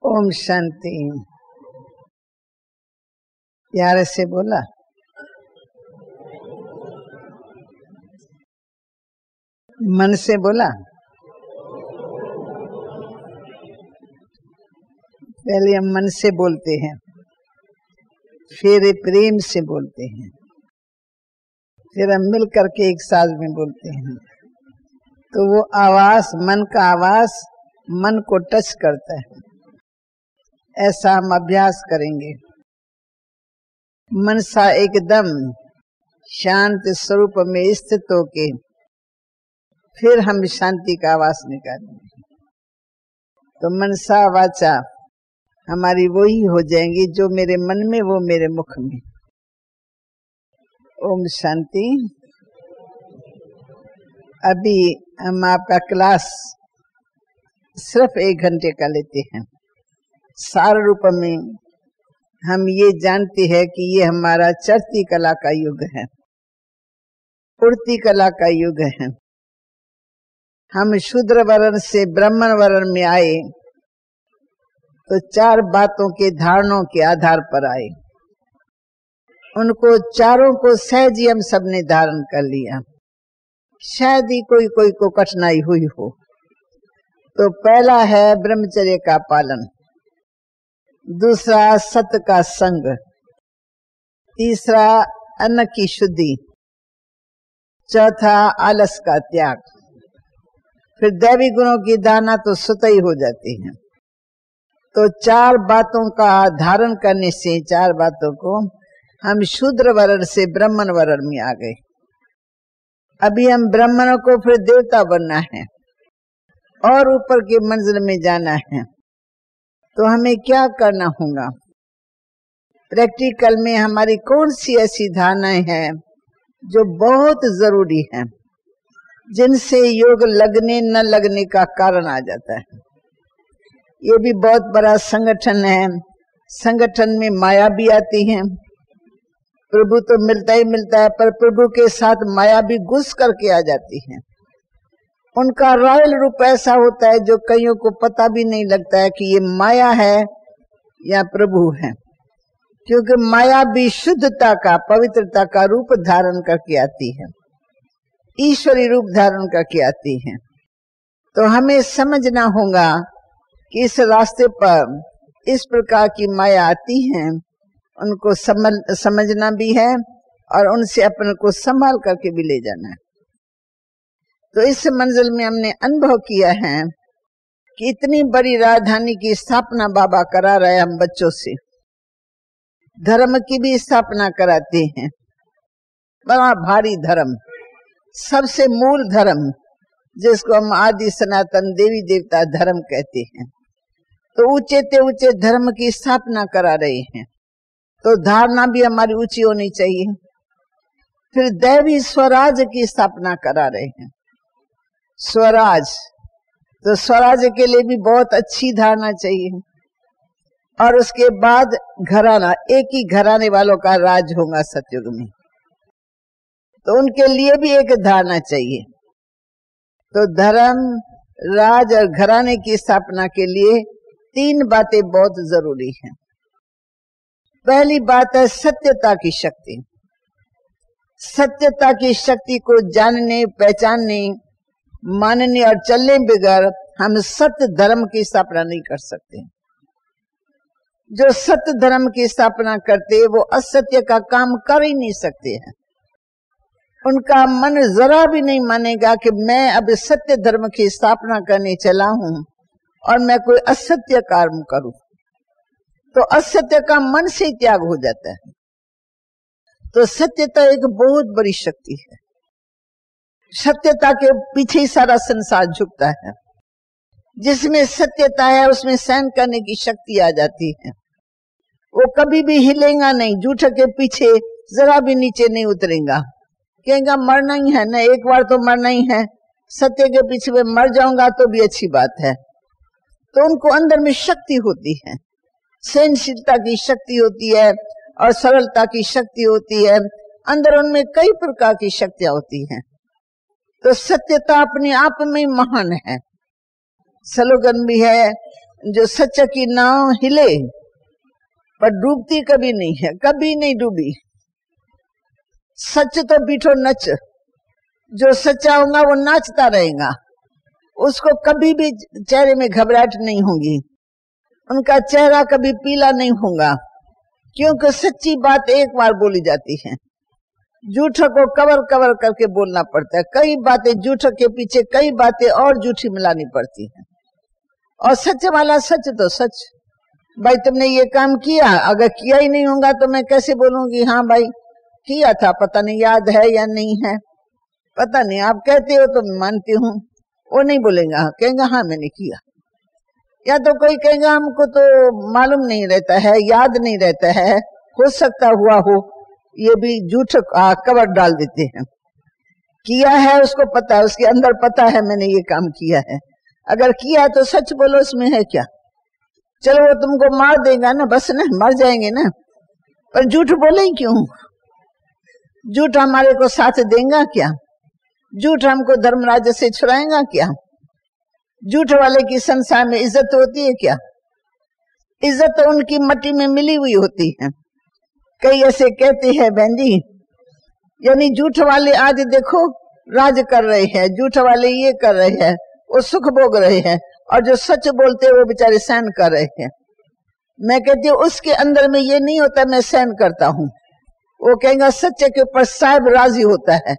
ओम शांति। प्यार से बोला। मन से बोला। पहले हम मन से बोलते हैं, फिर प्रेम से बोलते हैं, फिर हम मिल करके एक साथ में बोलते हैं। तो वो आवाज, मन का आवाज मन को टच करता है। ऐसा हम अभ्यास करेंगे। मनसा एकदम शांत स्वरूप में स्थित होके फिर हम शांति का आवाज निकालेंगे। तो मनसा वाचा हमारी वही हो जाएंगी जो मेरे मन में वो मेरे मुख में। ओम शांति। अभी हम आपका क्लास सिर्फ 1 घंटे का लेते हैं। सार रूप में हम ये जानते हैं कि ये हमारा चढ़ती कला का युग है, उड़ती कला का युग है। हम शूद्र वर्ण से ब्राह्मण वर्ण में आए तो 4 बातों के धारणों के आधार पर आए। उनको चारों को सहज ही हम सबने धारण कर लिया। शायद ही कोई कोई को कठिनाई हुई हो। तो पहला है ब्रह्मचर्य का पालन, दूसरा सत्य का संग, तीसरा अन्न की शुद्धि, चौथा आलस का त्याग, फिर दैवी गुणों की दाना तो स्वतः ही हो जाती है। तो 4 बातों का धारण करने से 4 बातों को हम शूद्र वर्ण से ब्राह्मण वर्ण में आ गए। अभी हम ब्राह्मणों को फिर देवता बनना है और ऊपर के मंजिल में जाना है। तो हमें क्या करना होगा? प्रैक्टिकल में हमारी कौन सी ऐसी धारणाएं हैं जो बहुत जरूरी है, जिनसे योग लगने न लगने का कारण आ जाता है। ये भी बहुत बड़ा संगठन है। संगठन में माया भी आती है। प्रभु तो मिलता ही मिलता है, पर प्रभु के साथ माया भी घुस करके आ जाती है। उनका रॉयल रूप ऐसा होता है जो कईयों को पता भी नहीं लगता है कि ये माया है या प्रभु है, क्योंकि माया भी शुद्धता का, पवित्रता का रूप धारण करके आती है, ईश्वरी रूप धारण करके आती है। तो हमें समझना होगा कि इस रास्ते पर इस प्रकार की माया आती है, उनको समझना भी है और उनसे अपने को संभाल करके भी ले जाना है। तो इस मंजिल में हमने अनुभव किया है कि इतनी बड़ी राजधानी की स्थापना बाबा करा रहे हम बच्चों से। धर्म की भी स्थापना कराते हैं, बड़ा भारी धर्म, सबसे मूल धर्म, जिसको हम आदि सनातन देवी देवता धर्म कहते हैं। तो ऊंचे ते ऊंचे धर्म की स्थापना करा रहे हैं। तो धारणा भी हमारी ऊंची होनी चाहिए। फिर दैवी स्वराज की स्थापना करा रहे हैं। स्वराज, तो स्वराज के लिए भी बहुत अच्छी धारणा चाहिए। और उसके बाद घराना, एक ही घराने वालों का राज होगा सतयुग में, तो उनके लिए भी एक धारणा चाहिए। तो धर्म, राज और घराने की स्थापना के लिए 3 बातें बहुत जरूरी हैं। पहली बात है सत्यता की शक्ति। सत्यता की शक्ति को जानने, पहचानने, मानने और चलने बगैर हम सत्य धर्म की स्थापना नहीं कर सकते। जो सत्य धर्म की स्थापना करते वो असत्य का काम कर ही नहीं सकते हैं। उनका मन जरा भी नहीं मानेगा कि मैं अब सत्य धर्म की स्थापना करने चला हूं और मैं कोई असत्य कर्म करूं। तो असत्य का मन से त्याग हो जाता है। तो सत्यता एक बहुत बड़ी शक्ति है। सत्यता के पीछे ही सारा संसार झुकता है। जिसमें सत्यता है उसमें सहन करने की शक्ति आ जाती है। वो कभी भी हिलेगा नहीं, झूठ के पीछे जरा भी नीचे नहीं उतरेगा। कहेगा मरना ही है ना, एक बार तो मरना ही है, सत्य के पीछे में मर जाऊंगा तो भी अच्छी बात है। तो उनको अंदर में शक्ति होती है, सहनशीलता की शक्ति होती है और सरलता की शक्ति होती है। अंदर उनमें कई प्रकार की शक्तियां होती हैं। तो सत्यता अपने आप में महान है। स्लोगन भी है, जो सच की नाव हिले पर डूबती कभी नहीं है, कभी नहीं डूबी। सच तो बीठो नच, जो सच्चा होगा वो नाचता रहेगा, उसको कभी भी चेहरे में घबराहट नहीं होगी, उनका चेहरा कभी पीला नहीं होगा, क्योंकि सच्ची बात एक बार बोली जाती है। झूठ को कवर कवर करके बोलना पड़ता है, कई बातें झूठ के पीछे कई बातें और झूठी मिलानी पड़ती है। और सच वाला सच तो सच। भाई तुमने ये काम किया, अगर किया ही नहीं होगा तो मैं कैसे बोलूंगी हाँ भाई किया था, पता नहीं याद है या नहीं है, पता नहीं, आप कहते हो तो मैं मानती हूँ। वो नहीं बोलेगा, कहेगा हाँ मैंने किया। या तो कोई कहेगा हमको तो मालूम नहीं रहता है, याद नहीं रहता है, हो सकता हुआ हो, ये भी झूठ कवर डाल देते हैं। किया है उसको पता है, उसके अंदर पता है मैंने ये काम किया है। अगर किया तो सच बोलो, उसमें है क्या। चलो वो तुमको मार देगा ना, बस ना, मर जाएंगे ना, पर झूठ बोले क्यों? झूठ हमारे को साथ देगा क्या? झूठ हमको धर्मराज से छुड़ाएगा क्या? झूठ वाले की संसार में इज्जत होती है क्या? इज्जत तो उनकी मट्टी में मिली हुई होती है। कई ऐसे कहते हैं बहन जी, यानी झूठ वाले आज देखो राज कर रहे हैं, झूठ वाले ये कर रहे हैं, वो सुख भोग रहे हैं, और जो सच बोलते हैं वो बेचारे सहन कर रहे हैं। मैं कहती हूँ उसके अंदर में ये नहीं होता मैं सहन करता हूँ, वो कहेगा सच्चे के ऊपर साहिब राजी होता है।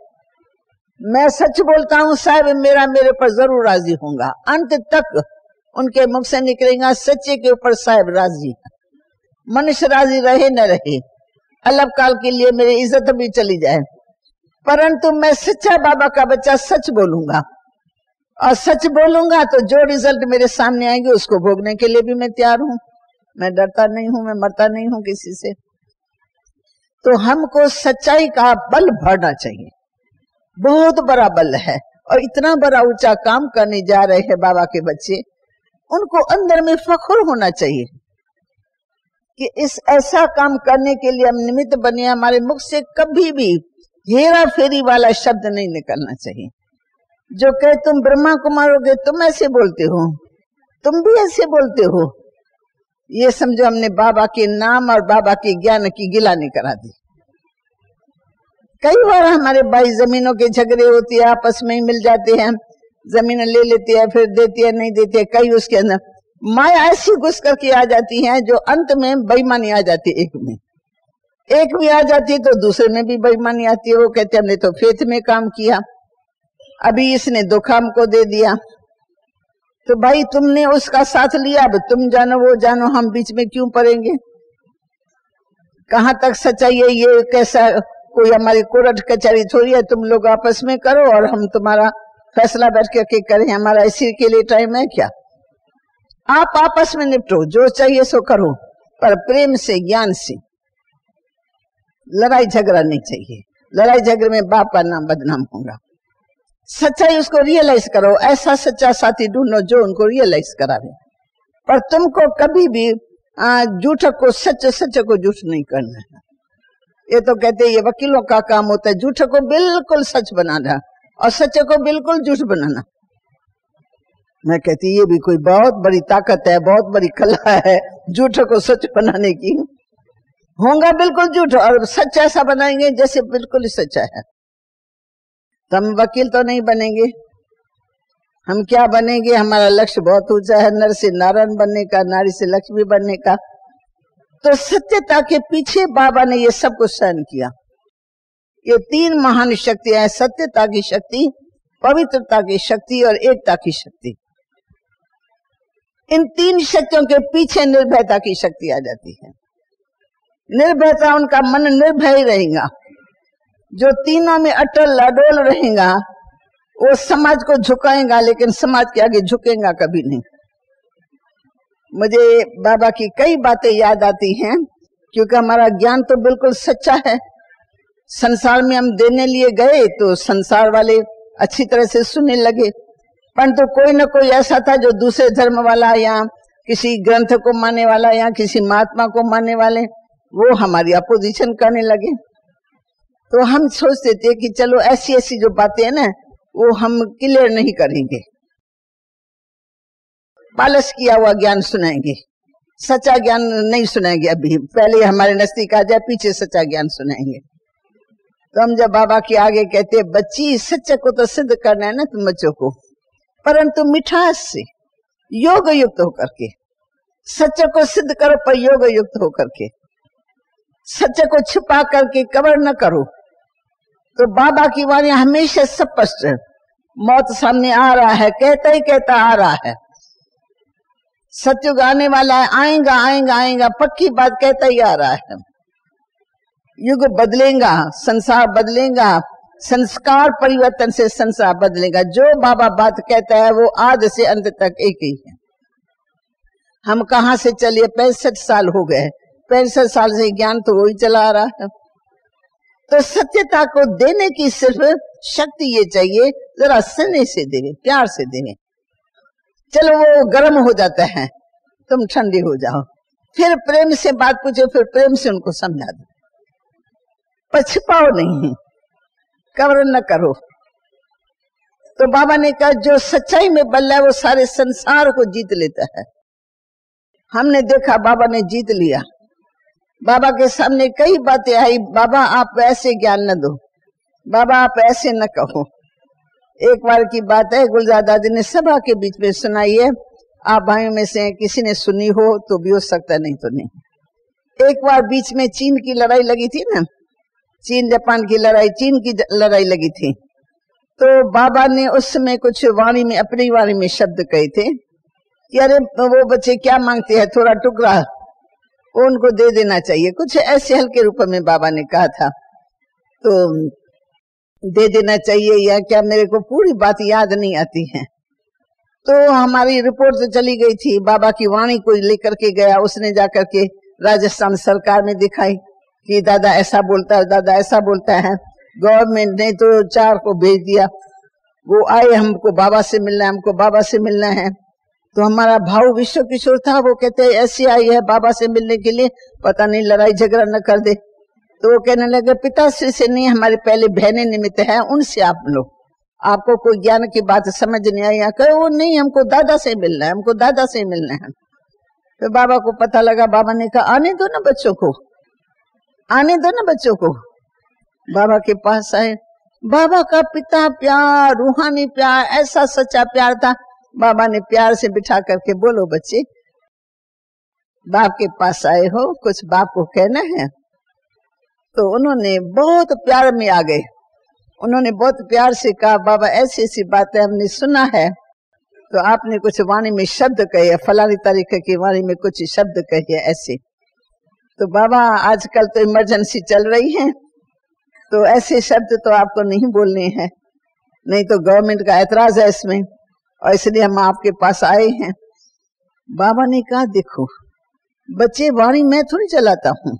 मैं सच बोलता हूँ, साहिब मेरा मेरे पर जरूर राजी होगा। अंत तक उनके मुख से निकलेगा सच्चे के ऊपर साहिब राजी। मनुष्य राजी रहे न रहे, अलग काल के लिए मेरी इज्जत भी चली जाए, परंतु मैं सच्चा बाबा का बच्चा सच बोलूंगा, और सच बोलूंगा तो जो रिजल्ट मेरे सामने आएंगे उसको भोगने के लिए भी मैं तैयार हूँ। मैं डरता नहीं हूँ, मैं मरता नहीं हूँ किसी से। तो हमको सच्चाई का बल भरना चाहिए, बहुत बड़ा बल है। और इतना बड़ा ऊंचा काम करने जा रहे हैं बाबा के बच्चे, उनको अंदर में फख्र होना चाहिए कि इस ऐसा काम करने के लिए हम निमित्त बने। हमारे मुख से कभी भी हेरा फेरी वाला शब्द नहीं निकलना चाहिए। जो कहे तुम ब्रह्मा कुमार हो गए, तुम ऐसे बोलते हो, तुम भी ऐसे बोलते हो, ये समझो हमने बाबा के नाम और बाबा के ज्ञान की गिलानी करा दी। कई बार हमारे भाई जमीनों के झगड़े होते हैं, आपस में ही मिल जाते हैं, जमीन ले लेते हैं, फिर देते हैं नहीं देते। कई उसके अंदर माया ऐसी घुस करके आ जाती है जो अंत में बेईमानी आ जाती है। एक में आ जाती है तो दूसरे में भी बेईमानी आती है। वो कहते हैं हमने तो फेथ में काम किया, अभी इसने धोखा हमको दे दिया, तो भाई तुमने उसका साथ लिया, अब तुम जानो वो जानो, हम बीच में क्यों पड़ेंगे? कहाँ तक सच्चाई है? ये कैसा कोई हमारी कोर्ट कचहरी थोड़ी है, तुम लोग आपस में करो और हम तुम्हारा फैसला बैठ करके करें, हमारा इसी के लिए टाइम है क्या? आप आपस में निपटो, जो चाहिए सो करो, पर प्रेम से ज्ञान से। लड़ाई झगड़ा नहीं चाहिए, लड़ाई झगड़े में बाप का नाम बदनाम होगा। सच्चाई उसको रियलाइज करो, ऐसा सच्चा साथी ढूंढो जो उनको रियलाइज करावे। पर तुमको कभी भी झूठ को सच, सच को झूठ नहीं करना है। ये तो कहते हैं ये वकीलों का काम होता है, झूठ को बिल्कुल सच बनाना और सच को बिल्कुल झूठ बनाना। मैं कहती ये भी कोई बहुत बड़ी ताकत है, बहुत बड़ी कला है, झूठ को सच बनाने की। होगा बिल्कुल झूठ और सच ऐसा बनाएंगे जैसे बिल्कुल ही सच्चा है। तो हम वकील तो नहीं बनेंगे, हम क्या बनेंगे? हमारा लक्ष्य बहुत ऊंचा है, नर से नारायण बनने का, नारी से लक्ष्मी बनने का। तो सत्यता के पीछे बाबा ने ये सब कुछ सहन किया। ये तीन महान शक्तियां हैं, सत्यता की शक्ति, पवित्रता की शक्ति और एकता की शक्ति। इन तीन शक्तियों के पीछे निर्भयता की शक्ति आ जाती है। निर्भयता, उनका मन निर्भय रहेगा। जो तीनों में अटल अडोल रहेगा वो समाज को झुकाएगा, लेकिन समाज के आगे झुकेगा कभी नहीं। मुझे बाबा की कई बातें याद आती हैं, क्योंकि हमारा ज्ञान तो बिल्कुल सच्चा है। संसार में हम देने लिए गए तो संसार वाले अच्छी तरह से सुनने लगे, परंतु कोई न कोई ऐसा था जो दूसरे धर्म वाला या किसी ग्रंथ को मानने वाला या किसी महात्मा को मानने वाले, वो हमारी अपोजिशन करने लगे। तो हम सोचते थे कि चलो ऐसी ऐसी जो बातें हैं ना वो हम क्लियर नहीं करेंगे। पालस किया हुआ ज्ञान सुनाएंगे, सच्चा ज्ञान नहीं सुनाएंगे। अभी पहले हमारे नजदीक आ जाए, पीछे सच्चा ज्ञान सुनाएंगे। तो हम जब बाबा के आगे कहते, बच्ची सच्चे को तो सिद्ध करना है ना तुम बच्चों को, परंतु मिठास से योग युक्त होकर के सच्चे को सिद्ध करो, पर योग युक्त होकर के। सच्चे को छुपा करके कवर न करो। तो बाबा की वाणी हमेशा स्पष्ट है। मौत सामने आ रहा है, कहता ही कहता आ रहा है। सत्युग आने वाला है, आएगा आएगा आएगा, पक्की बात कहता ही आ रहा है। युग बदलेगा, संसार बदलेगा, संस्कार परिवर्तन से संसार बदलेगा। जो बाबा बात कहता है वो आदि से अंत तक एक ही है। हम कहां से चलिए, 65 साल हो गए, 65 साल से ज्ञान तो वही चला आ रहा है। तो सत्यता को देने की सिर्फ शक्ति ये चाहिए, जरा स्नेह से देवे, प्यार से देवे। चलो वो गर्म हो जाता है, तुम ठंडी हो जाओ, फिर प्रेम से बात पूछो, फिर प्रेम से उनको समझा दो। पछताओ नहीं, कवर न करो। तो बाबा ने कहा जो सच्चाई में बल है वो सारे संसार को जीत लेता है। हमने देखा बाबा ने जीत लिया। बाबा के सामने कई बातें आई, बाबा आप ऐसे ज्ञान न दो, बाबा आप ऐसे न कहो। एक बार की बात है, गुलजार दादी ने सभा के बीच में सुनाई है। आप भाइयों में से किसी ने सुनी हो तो भी हो सकता, नहीं तो नहीं। एक बार बीच में चीन की लड़ाई लगी थी ना, चीन जापान की लड़ाई, चीन की लड़ाई लगी थी। तो बाबा ने उस समय कुछ वाणी में, अपनी वाणी में शब्द कहे थे कि अरे वो बच्चे क्या मांगते हैं, थोड़ा टुकड़ा वो उनको दे देना चाहिए, कुछ ऐसे हल्के रूप में बाबा ने कहा था। तो दे देना चाहिए या क्या, मेरे को पूरी बात याद नहीं आती है। तो हमारी रिपोर्ट तो चली गई थी, बाबा की वाणी को लेकर के गया, उसने जाकर के राजस्थान सरकार में दिखाई कि दादा ऐसा बोलता है, दादा ऐसा बोलता है। गवर्नमेंट ने तो 4 को भेज दिया, वो आए, हमको बाबा से मिलना है, हमको बाबा से मिलना है। तो हमारा भाव विश्व किशोर था, वो कहते ऐसी आई है बाबा से मिलने के लिए, पता नहीं लड़ाई झगड़ा न कर दे। तो वो कहने लगे पिताश्री से नहीं, हमारी पहले बहनें निमित्त है, उनसे आप लो, आपको कोई ज्ञान की बात समझ नहीं आई। कहे वो नहीं, हमको दादा से मिलना है, हमको दादा से मिलना है। तो बाबा को पता लगा, बाबा ने कहा आने दो ना बच्चों को, आने दो ना बच्चों को। बाबा के पास आए, बाबा का पिता प्यार, रूहानी प्यार, ऐसा सच्चा प्यार था। बाबा ने प्यार से बिठा करके, बोलो बच्चे, बाप के पास आए हो, कुछ बाप को कहना है। तो उन्होंने बहुत प्यार में आ गए, उन्होंने बहुत प्यार से कहा बाबा ऐसी ऐसी बातें हमने सुना है, तो आपने कुछ वाणी में शब्द कहे, फलानी तारीख की वाणी में कुछ शब्द कहे ऐसे। तो बाबा आजकल तो इमरजेंसी चल रही है, तो ऐसे शब्द तो आपको नहीं बोलने हैं, नहीं तो गवर्नमेंट का ऐतराज है इसमें, और इसलिए हम आपके पास आए हैं। बाबा ने कहा देखो बच्चे, वाणी मैं थोड़ी चलाता हूँ,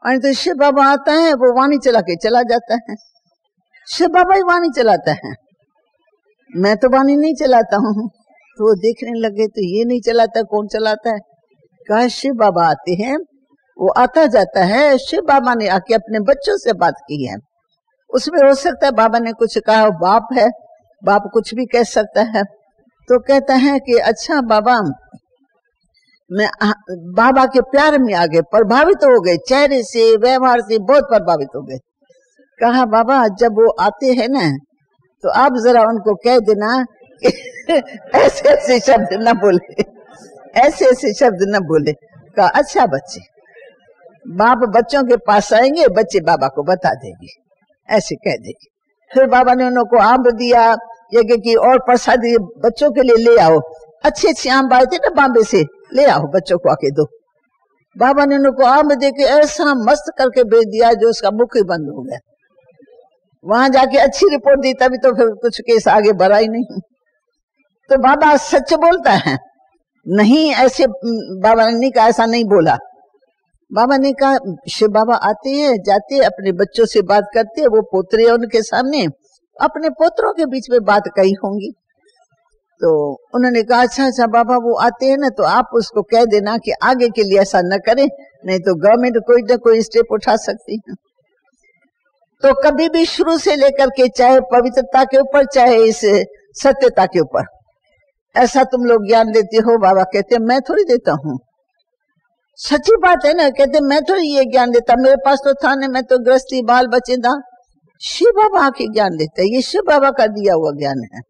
और तो शिव बाबा आता है, वो वाणी चला के चला जाता है, शिव बाबा ही वाणी चलाता है, मैं तो वाणी नहीं चलाता हूँ। तो वो देखने लगे, तो ये नहीं चलाता, कौन चलाता है? कहा शिव बाबा आते हैं, वो आता जाता है, शिव बाबा ने आके अपने बच्चों से बात की है। उसमें हो सकता है बाबा ने कुछ कहा, बाप है, बाप कुछ भी कह सकता है। तो कहता है कि अच्छा बाबा, मैं बाबा के प्यार में आ गए, प्रभावित हो गए, चेहरे से व्यवहार से बहुत प्रभावित हो गए। कहा बाबा जब वो आते हैं ना, तो आप जरा उनको कह देना कि ऐसे ऐसे शब्द न बोले, ऐसे ऐसे शब्द न बोले। कहा अच्छा बच्चे, बाप बच्चों के पास आएंगे, बच्चे बाबा को बता देंगे, ऐसे कह देंगे। फिर बाबा ने उनको आम दिया, ये कि और प्रसादी बच्चों के लिए ले आओ, अच्छे अच्छे आम आए थे ना बॉम्बे से, ले आओ बच्चों को आके दो। बाबा ने उनको आम दे के ऐसा मस्त करके भेज दिया जो उसका मुख ही बंद हो गया। वहां जाके अच्छी रिपोर्ट दी, तभी तो फिर कुछ केस आगे बढ़ा ही नहीं। तो बाबा सच बोलता है, नहीं ऐसे बाबा ने कहा, ऐसा नहीं बोला। बाबा ने कहा शिव बाबा आते हैं जाते, अपने बच्चों से बात करते, वो पोतरे उनके सामने, अपने पोतरों के बीच में बात कही होंगी। तो उन्होंने कहा अच्छा अच्छा बाबा वो आते हैं ना, तो आप उसको कह देना कि आगे के लिए ऐसा न करें, नहीं तो गवर्नमेंट कोई ना कोई स्टेप उठा सकती है। तो कभी भी शुरू से लेकर के, चाहे पवित्रता के ऊपर, चाहे इस सत्यता के ऊपर, ऐसा तुम लोग ज्ञान देते हो। बाबा कहते मैं थोड़ी देता हूँ, सच्ची बात है ना। कहते मैं थोड़ी ये ज्ञान देता, मेरे पास तो था नहीं, मैं तो गृहस्थी बाल बच्चे था। शिव बाबा के ज्ञान देते, ये शिव बाबा का दिया हुआ ज्ञान है।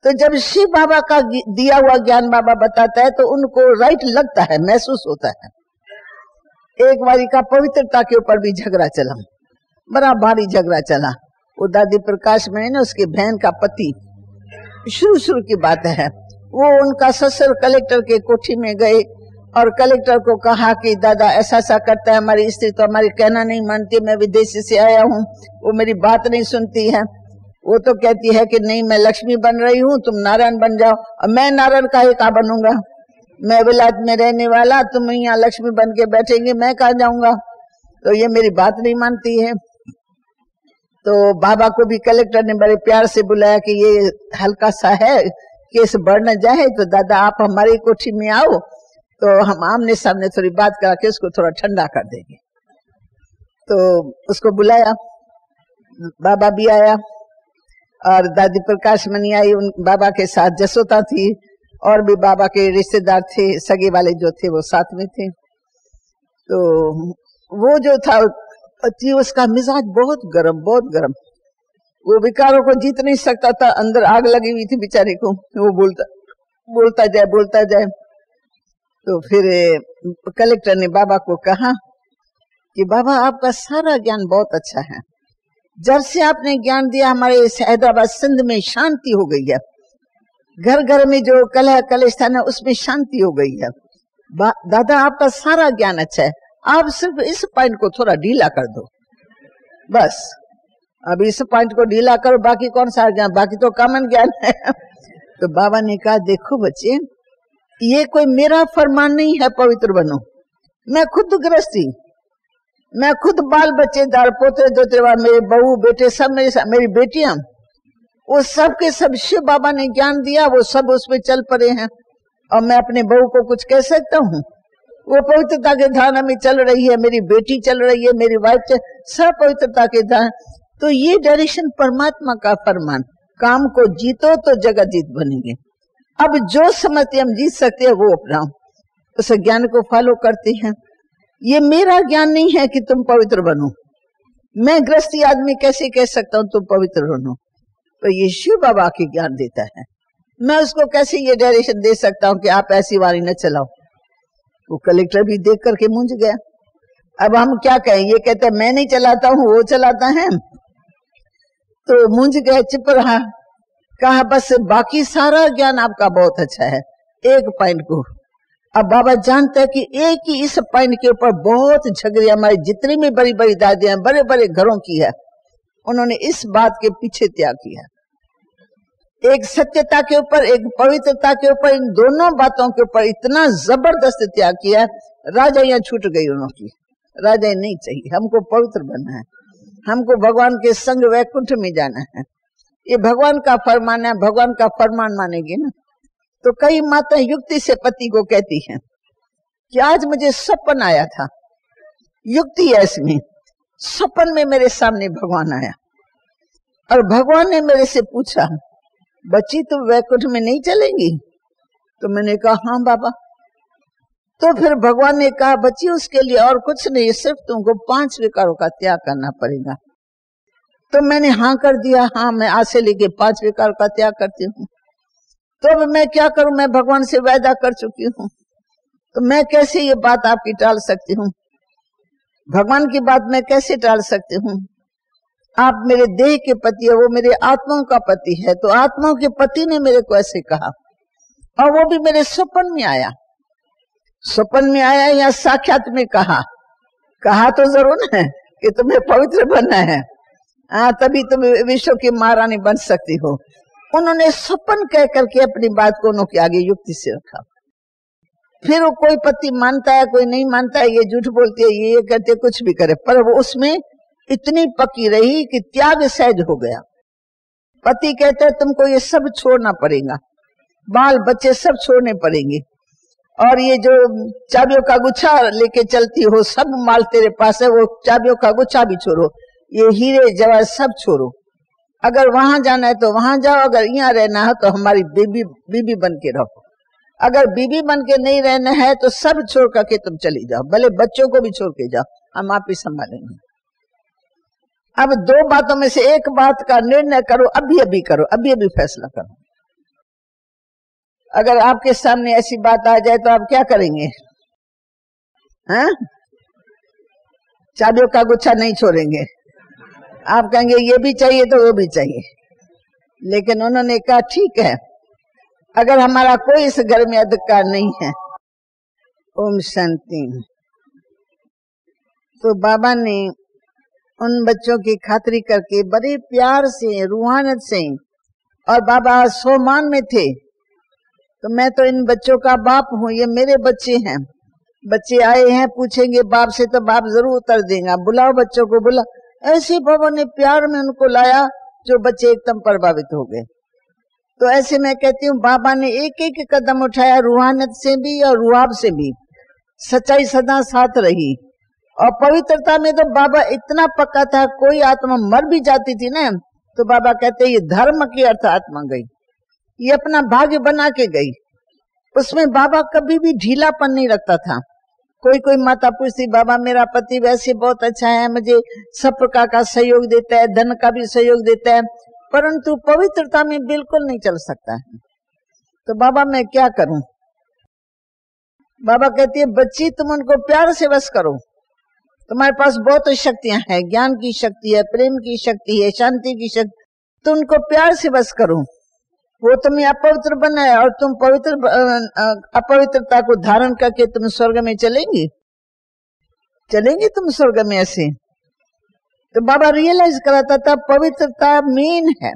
तो जब शिव बाबा का दिया हुआ ज्ञान बाबा बताता है तो उनको राइट लगता है, महसूस होता है। एक बारी का पवित्रता के ऊपर भी झगड़ा चला, बड़ा भारी झगड़ा चला। वो दादी प्रकाश में ना, उसकी बहन का पति, शुरू की बात है, वो उनका ससुर कलेक्टर के कोठी में गए और कलेक्टर को कहा कि दादा ऐसा ऐसा करता है, हमारी स्त्री तो हमारी कहना नहीं मानती, मैं विदेश से आया हूँ, वो मेरी बात नहीं सुनती है। वो तो कहती है कि नहीं मैं लक्ष्मी बन रही हूँ, तुम नारायण बन जाओ। और मैं नारायण का बनूंगा, मैं विलायत में रहने वाला, तुम यहाँ लक्ष्मी बन के बैठेंगे, मैं कहाँ जाऊंगा। तो ये मेरी बात नहीं मानती है। तो बाबा को भी कलेक्टर ने बड़े प्यार से बुलाया कि ये हल्का सा है, केस बढ़ न जाए, तो दादा आप हमारी कोठी में आओ, तो हम आमने सामने थोड़ी बात करा के उसको थोड़ा ठंडा कर देंगे। तो उसको बुलाया, बाबा भी आया और दादी प्रकाश मनी आई, उन बाबा के साथ जसोता थी और भी बाबा के रिश्तेदार थे, सगे वाले जो थे वो साथ में थे। तो वो जो था पति, उसका मिजाज बहुत गरम, बहुत गरम। वो विकारों को जीत नहीं सकता था, अंदर आग लगी हुई थी बेचारे को। वो बोलता जाए। तो फिर कलेक्टर ने बाबा को कहा कि बाबा आपका सारा ज्ञान बहुत अच्छा है, जब से आपने ज्ञान दिया हमारे हैदराबाद सिंध में शांति हो गई है, घर घर में जो कलह कलेश था ना उसमें शांति हो गई है। दादा आपका सारा ज्ञान अच्छा है, आप सिर्फ इस पॉइंट को थोड़ा ढीला कर दो, बस अब इस पॉइंट को ढीला करो, बाकी कौन सा ज्ञान, बाकी तो कॉमन ज्ञान है। तो बाबा ने कहा देखो बच्चे, ये कोई मेरा फरमान नहीं है पवित्र बनो, मैं खुद गृहस्थी, मैं खुद बाल बच्चेदार, पोते दोतेवार, मेरे बहू बेटे सब मेरी बेटियां, वो सब के सब शिव बाबा ने ज्ञान दिया, वो सब उसमें चल पड़े हैं। और मैं अपने बहू को कुछ कह सकता हूँ? वो पवित्रता के धारा में चल रही है, मेरी बेटी चल रही है, मेरी वाइफ सब पवित्रता के धारा। तो ये डायरेक्शन परमात्मा का फरमान, काम को जीतो तो जगत जीत बनेंगे। अब जो समझते हम जीत सकते हैं वो अपनाओ, उस ज्ञान को फॉलो करते हैं। ये मेरा ज्ञान नहीं है कि तुम पवित्र बनो, मैं गृहस्थी आदमी कैसे कह सकता हूँ तुम पवित्र बनो? तो ये शिव बाबा की ज्ञान देता है, मैं उसको कैसे ये डायरेक्शन दे सकता हूँ कि आप ऐसी वारी न चलाओ। वो कलेक्टर भी देख करके मूंझ गया। अब हम क्या कहें? ये कहते हैं मैं नहीं चलाता हूँ, वो चलाता है। तो मूंझ गए, चुप रहा। कहा बस बाकी सारा ज्ञान आपका बहुत अच्छा है, एक पॉइंट को। अब बाबा जानते हैं कि एक ही इस पॉइंट के ऊपर बहुत झगड़े हमारी जितनी भी बड़ी बड़ी दादियां बड़े बड़े घरों की है, उन्होंने इस बात के पीछे त्याग किया। एक सत्यता के ऊपर, एक पवित्रता के ऊपर, इन दोनों बातों के ऊपर इतना जबरदस्त त्याग किया। राजा यहाँ छूट गई उनकी, राजा नहीं चाहिए, हमको पवित्र बनना है, हमको भगवान के संग वैकुंठ में जाना है। ये भगवान का फरमान है, भगवान का फरमान मानेगी ना। तो कई माता युक्ति से पति को कहती हैं कि आज मुझे सपन आया था, युक्ति है इसमें, सपन में मेरे सामने भगवान आया और भगवान ने मेरे से पूछा बच्ची तुम वैकुंठ में नहीं चलेंगी? तो मैंने कहा हाँ बाबा। तो फिर भगवान ने कहा बच्ची उसके लिए और कुछ नहीं, सिर्फ तुमको 5 विकारों का त्याग करना पड़ेगा। तो मैंने हाँ कर दिया, हाँ मैं आज से लेके 5 विकार का त्याग करती हूँ। तो अब मैं क्या करूं, मैं भगवान से वायदा कर चुकी हूँ, तो मैं कैसे ये बात आपकी टाल सकती हूँ? भगवान की बात मैं कैसे टाल सकती हूँ? आप मेरे देह के पति है, वो मेरे आत्माओं का पति है। तो आत्माओं के पति ने मेरे को ऐसे कहा, और वो भी मेरे स्वप्न में आया। स्वप्न में आया या साक्षात में कहा तो जरूर है कि तुम्हें पवित्र बनना है, हाँ तभी तुम विश्व की महारानी बन सकती हो। उन्होंने स्वप्न कह करके अपनी बात को उनके आगे युक्ति से रखा। फिर वो कोई पति मानता है, कोई नहीं मानता है, ये झूठ बोलती है, ये करते, कुछ भी करे, पर वो उसमें इतनी पकी रही कि त्याग सहज हो गया। पति कहते हैं तुमको ये सब छोड़ना पड़ेगा, बाल बच्चे सब छोड़ने पड़ेंगे, और ये जो चाबियों का गुच्छा लेके चलती हो, सब माल तेरे पास है, वो चाबियों का गुच्छा भी छोड़ो, ये हीरे जवाहर सब छोड़ो, अगर वहां जाना है तो वहां जाओ, अगर यहाँ रहना है तो हमारी बीबी बन के रहो। अगर बीबी बन के नहीं रहना है तो सब छोड़ करके तुम चली जाओ, भले बच्चों को भी छोड़ के जाओ, हम आप ही संभालेंगे। अब दो बातों में से एक बात का निर्णय करो, अभी अभी करो, अभी अभी फैसला करो। अगर आपके सामने ऐसी बात आ जाए तो आप क्या करेंगे? हाँ, चाबियों का गुच्छा नहीं छोड़ेंगे, आप कहेंगे ये भी चाहिए तो वो भी चाहिए। लेकिन उन्होंने कहा ठीक है, अगर हमारा कोई इस घर में अधिकार नहीं है, ओम शांति। तो बाबा ने उन बच्चों की खातिरी करके बड़े प्यार से, रूहानियत से, और बाबा सोमान में थे, तो मैं तो इन बच्चों का बाप हूँ, ये मेरे बच्चे हैं। बच्चे आए हैं, पूछेंगे बाप से तो बाप जरूर उत्तर देगा, बुलाओ बच्चों को, बुला। ऐसे बाबा ने प्यार में उनको लाया जो बच्चे एकदम प्रभावित हो गए। तो ऐसे मैं कहती हूँ बाबा ने एक एक कदम उठाया, रूहानियत से भी और रुआब से भी। सच्चाई सदा साथ रही, और पवित्रता में तो बाबा इतना पक्का था, कोई आत्मा मर भी जाती थी ना तो बाबा कहते ये धर्म की अर्थ आत्मा गई, ये अपना भाग्य बना के गई। उसमें बाबा कभी भी ढीलापन नहीं रखता था। कोई माता पूछती, बाबा मेरा पति वैसे बहुत अच्छा है, मुझे सब प्रकार का सहयोग देता है, धन का भी सहयोग देता है, परंतु पवित्रता में बिल्कुल नहीं चल सकता है। तो बाबा मैं क्या करूं? बाबा कहती है बच्ची तुम उनको प्यार से बस करो, तुम्हारे पास बहुत शक्तियां हैं, ज्ञान की शक्ति है, प्रेम की शक्ति है, शांति की शक्ति, तुम उनको प्यार से बस करो। वो तुम्हें अपवित्र बनाए और तुम पवित्र अपवित्रता को धारण करके तुम स्वर्ग में चलेंगे तुम स्वर्ग में ऐसे। तो बाबा रियलाइज कराता था पवित्रता मेन है,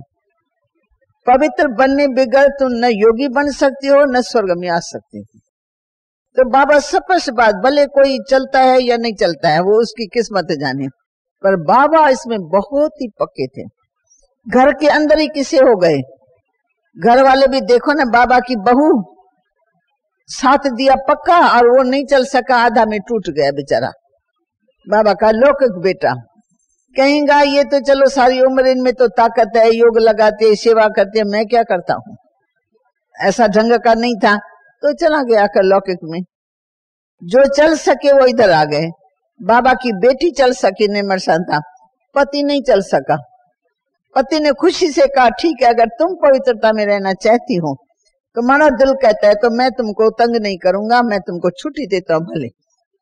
पवित्र बनने बगैर तुम न योगी बन सकती हो न स्वर्ग में आ सकती हो। तो बाबा स्पष्ट बात, भले कोई चलता है या नहीं चलता है वो उसकी किस्मत जाने, पर बाबा इसमें बहुत ही पक्के थे। घर के अंदर ही किसे हो गए, घर वाले भी देखो ना, बाबा की बहू साथ दिया पक्का और वो नहीं चल सका, आधा में टूट गया बेचारा। बाबा का लौकिक बेटा कहेगा ये तो चलो सारी उम्र इनमें तो ताकत है, योग लगाते सेवा करते, मैं क्या करता हूँ, ऐसा ढंग का नहीं था, तो चला गया कर लौकिक में। जो चल सके वो इधर आ गए। बाबा की बेटी चल सकी, निर्मल था, पति नहीं चल सका। पति ने खुशी से कहा ठीक है, अगर तुम पवित्रता में रहना चाहती हो, तुम्हारा दिल कहता है तो मैं तुमको तंग नहीं करूंगा, मैं तुमको छुट्टी देता हूँ, भले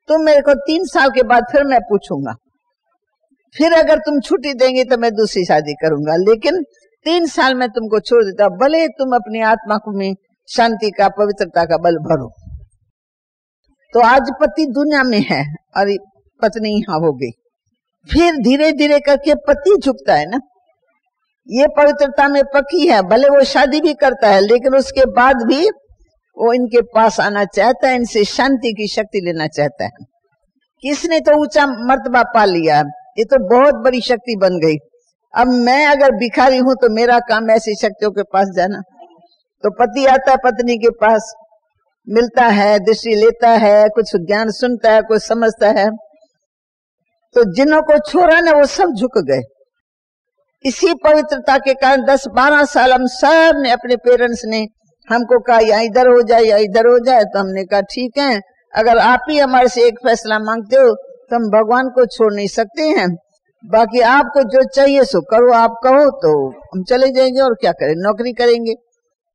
तुम मेरे को 3 साल के बाद फिर मैं पूछूंगा, फिर अगर तुम छुट्टी देंगे तो मैं दूसरी शादी करूंगा, लेकिन 3 साल में तुमको छोड़ देता हूं, भले तुम अपनी आत्मा को में शांति का, पवित्रता का बल भरो। तो आज पति दुनिया में है और पत्नी यहाँ हो गई, फिर धीरे धीरे करके पति झुकता है ना, ये पवित्रता में पक्की है, भले वो शादी भी करता है लेकिन उसके बाद भी वो इनके पास आना चाहता है, इनसे शांति की शक्ति लेना चाहता है। किसने तो ऊंचा मर्तबा पा लिया, ये तो बहुत बड़ी शक्ति बन गई। अब मैं अगर भिखारी हूं तो मेरा काम ऐसी शक्तियों के पास जाना। तो पति आता है पत्नी के पास, मिलता है, दृष्टि लेता है, कुछ ज्ञान सुनता है, कुछ समझता है। तो जिन्हों को छोड़ा ना वो सब झुक गए। इसी पवित्रता के कारण 10-12 साल हम सब ने, अपने पेरेंट्स ने हमको कहा या इधर हो जाए या इधर हो जाए, तो हमने कहा ठीक है, अगर आप ही हमारे से एक फैसला मांगते हो तो हम भगवान को छोड़ नहीं सकते हैं, बाकी आपको जो चाहिए सो करो, आप कहो तो हम चले जाएंगे। और क्या करें, नौकरी करेंगे,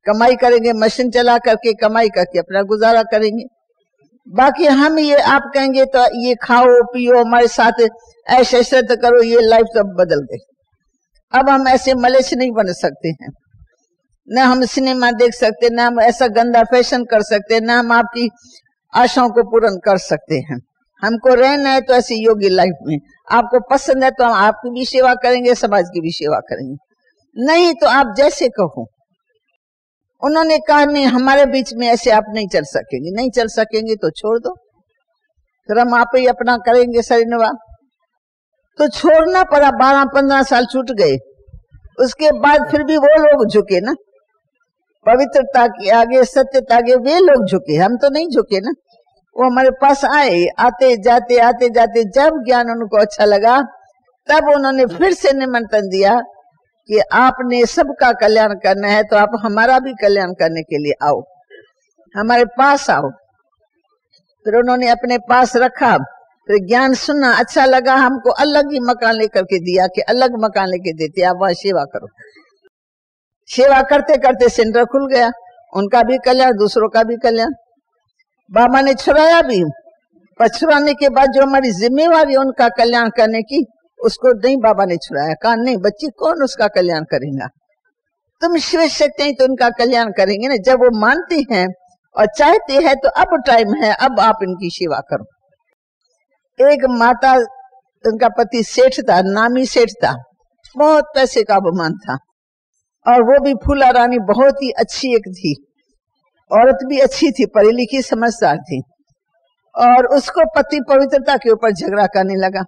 कमाई करेंगे, मशीन चला करके कमाई करके अपना गुजारा करेंगे। बाकी हम ये आप कहेंगे तो ये खाओ पियो, हमारे साथ ऐसे ऐसे तो करो, ये लाइफ तो बदल गई। अब हम ऐसे मलेच्छ नहीं बन सकते हैं, न हम सिनेमा देख सकते, न हम ऐसा गंदा फैशन कर सकते, न हम आपकी आशाओं को पूर्ण कर सकते हैं। हमको रहना है तो ऐसी योगी लाइफ में, आपको पसंद है तो हम आपकी भी सेवा करेंगे, समाज की भी सेवा करेंगे, नहीं तो आप जैसे कहो। उन्होंने कहा नहीं, हमारे बीच में ऐसे आप नहीं चल सकेंगे, नहीं चल सकेंगे तो छोड़ दो, फिर हम आप ही अपना करेंगे सरिनवा। तो छोड़ना पड़ा, 12-15 साल छूट गए। उसके बाद फिर भी वो लोग झुके ना, पवित्रता के आगे, सत्यता के, वे लोग झुके, हम तो नहीं झुके ना। वो हमारे पास आए, आते जाते जब ज्ञान उनको अच्छा लगा तब उन्होंने फिर से निमंत्रण दिया कि आपने सबका कल्याण करना है तो आप हमारा भी कल्याण करने के लिए आओ, हमारे पास आओ। फिर उन्होंने अपने पास रखा, फिर ज्ञान सुना, अच्छा लगा, हमको अलग ही मकान लेकर के दिया कि अलग मकान लेके देते, आप वहां सेवा करो। सेवा करते करते सेंटर खुल गया, उनका भी कल्याण, दूसरों का भी कल्याण। बाबा ने छुड़ाया भी, पर छुड़ाने के बाद जो हमारी जिम्मेवारी है उनका कल्याण करने की, उसको नहीं बाबा ने छुड़ाया। कहा नहीं बच्ची, कौन उसका कल्याण करेगा, तुम शिव शक्ति हैं तो उनका कल्याण करेंगे ना। जब वो मानते हैं और चाहते हैं तो अब टाइम है, अब आप इनकी सेवा करो। एक माता, उनका पति सेठ था, नामी सेठ था, बहुत पैसे का अभिमान था, और वो भी फूला रानी बहुत ही अच्छी एक थी, औरत भी अच्छी थी, पढ़ी लिखी समझदार थी। और उसको पति पवित्रता के ऊपर झगड़ा करने लगा,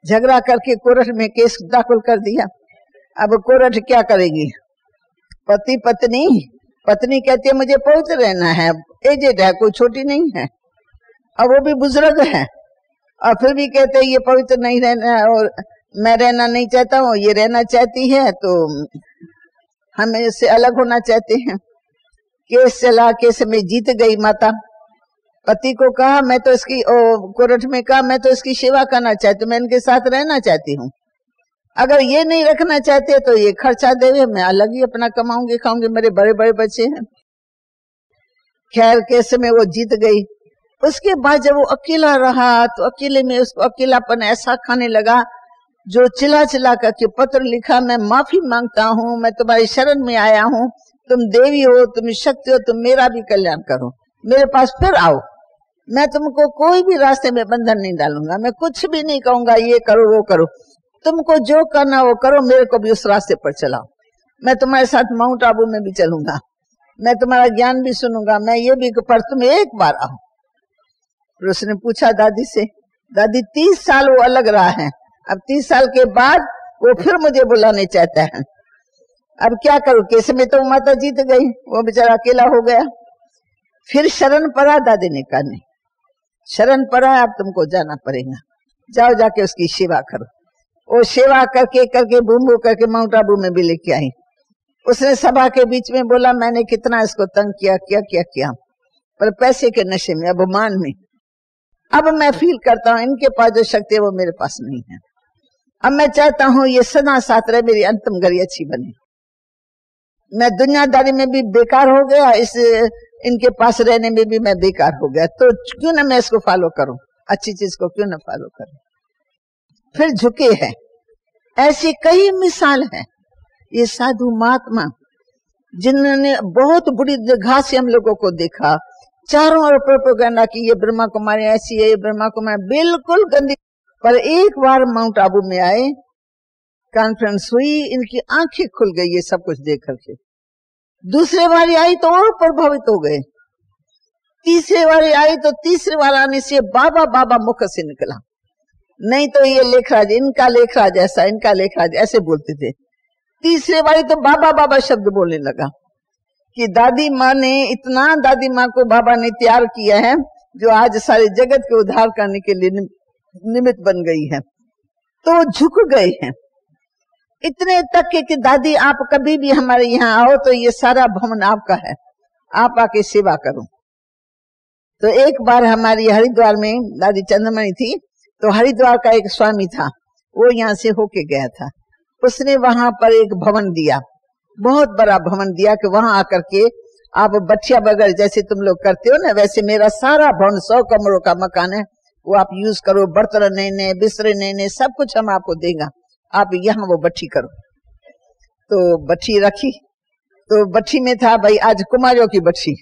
झगड़ा करके कोर्ट में केस दाखिल कर दिया। अब कोर्ट क्या करेगी, पति पत्नी कहती है मुझे पवित्र रहना है, एजेड है, कोई छोटी नहीं है, और वो भी बुजुर्ग है, और फिर भी कहते हैं ये पवित्र नहीं रहना है, और मैं रहना नहीं चाहता हूँ, ये रहना चाहती है, तो हम इससे अलग होना चाहते हैं। केस चला, केस में जीत गई माता। पति को कहा मैं तो इसकी, कोर्ट में कहा मैं तो इसकी सेवा करना चाहती हूँ, मैं इनके साथ रहना चाहती हूँ, अगर ये नहीं रखना चाहते तो ये खर्चा देवे, मैं अलग ही अपना कमाऊंगी खाऊंगी, मेरे बड़े बड़े बच्चे हैं। खैर केस में वो जीत गई। उसके बाद जब वो अकेला रहा तो अकेले में उसको अकेलापन ऐसा खाने लगा, जो चिल्ला चिल्ला करके पत्र लिखा, मैं माफी मांगता हूँ, मैं तुम्हारी शरण में आया हूँ, तुम देवी हो, तुम शक्ति हो, तुम मेरा भी कल्याण करो, मेरे पास फिर आओ, मैं तुमको कोई भी रास्ते में बंधन नहीं डालूंगा, मैं कुछ भी नहीं कहूंगा ये करो वो करो, तुमको जो करना वो करो, मेरे को भी उस रास्ते पर चलाओ, मैं तुम्हारे साथ माउंट आबू में भी चलूंगा, मैं तुम्हारा ज्ञान भी सुनूंगा, मैं ये भी, पर तुम एक बार आओ। फिर उसने पूछा दादी से, दादी 30 साल वो अलग रहा है, अब 30 साल के बाद वो फिर मुझे बुलाने चाहता है, अब क्या करूं, केस में तो माता जीत गई, वो बेचारा अकेला हो गया। फिर शरण पड़ा, दादी ने कहा नहीं, शरण पड़ा, अब तुमको जाना पड़ेगा, जाओ जाके उसकी सेवा करो। वो सेवा करके करके बूम करके माउंट आबू में भी लेके आई। उसने सभा के बीच में बोला मैंने कितना इसको तंग किया, क्या क्या किया, पर पैसे के नशे में, अभिमान में। अब मैं फील करता हूँ इनके पास जो शक्ति है वो मेरे पास नहीं है, अब मैं चाहता हूँ ये सदा साथ रहे, मेरी अंतिम घड़ी अच्छी बने, मैं दुनियादारी में भी बेकार हो गया, इस इनके पास रहने में भी मैं बेकार हो गया, तो क्यों ना मैं इसको फॉलो करूं, अच्छी चीज को क्यों ना फॉलो करूं। फिर झुके हैं, ऐसी कई मिसाल है। ये साधु महात्मा जिन्होंने बहुत बुरी जगह से हम लोगों को देखा, चारों ओर प्रोपेगेंडा की ये ब्रह्मा कुमारी ऐसी है, ये ब्रह्मा कुमारी बिल्कुल गंदी, पर एक बार माउंट आबू में आए, कॉन्फ्रेंस हुई, इनकी आंखें खुल गई ये सब कुछ देख करके। दूसरे बारी आई तो और प्रभावित हो गए, तीसरे बारी आई तो तीसरे बार आने से बाबा बाबा मुख से निकला, नहीं तो ये लेखराज, इनका लेखराज ऐसा, इनका लेखराज ऐसे बोलते थे। तीसरे बारी तो बाबा बाबा शब्द बोलने लगा कि दादी माँ ने, इतना दादी माँ को बाबा ने तैयार किया है जो आज सारे जगत के उद्धार करने के लिए निमित्त बन गई है। तो झुक गए हैं इतने तक कि दादी आप कभी भी हमारे यहाँ आओ तो ये सारा भवन आपका है, आप आके सेवा करो। तो एक बार हमारी हरिद्वार में दादी चंद्रमणि थी, तो हरिद्वार का एक स्वामी था, वो यहाँ से होके गया था, उसने वहां पर एक भवन दिया, बहुत बड़ा भवन दिया कि वहां आकर के आप बठिया बगैर जैसे तुम लोग करते हो ना, वैसे मेरा सारा भवन 100 कमरों का मकान है, वो आप यूज करो, बर्तन नए नए, बिस्तरे नए नए, सब कुछ हम आपको देगा, आप यहाँ वो बट्ठी करो। तो बट्ठी रखी, तो बट्ठी में था भाई आज कुमारियों की बट्ठी,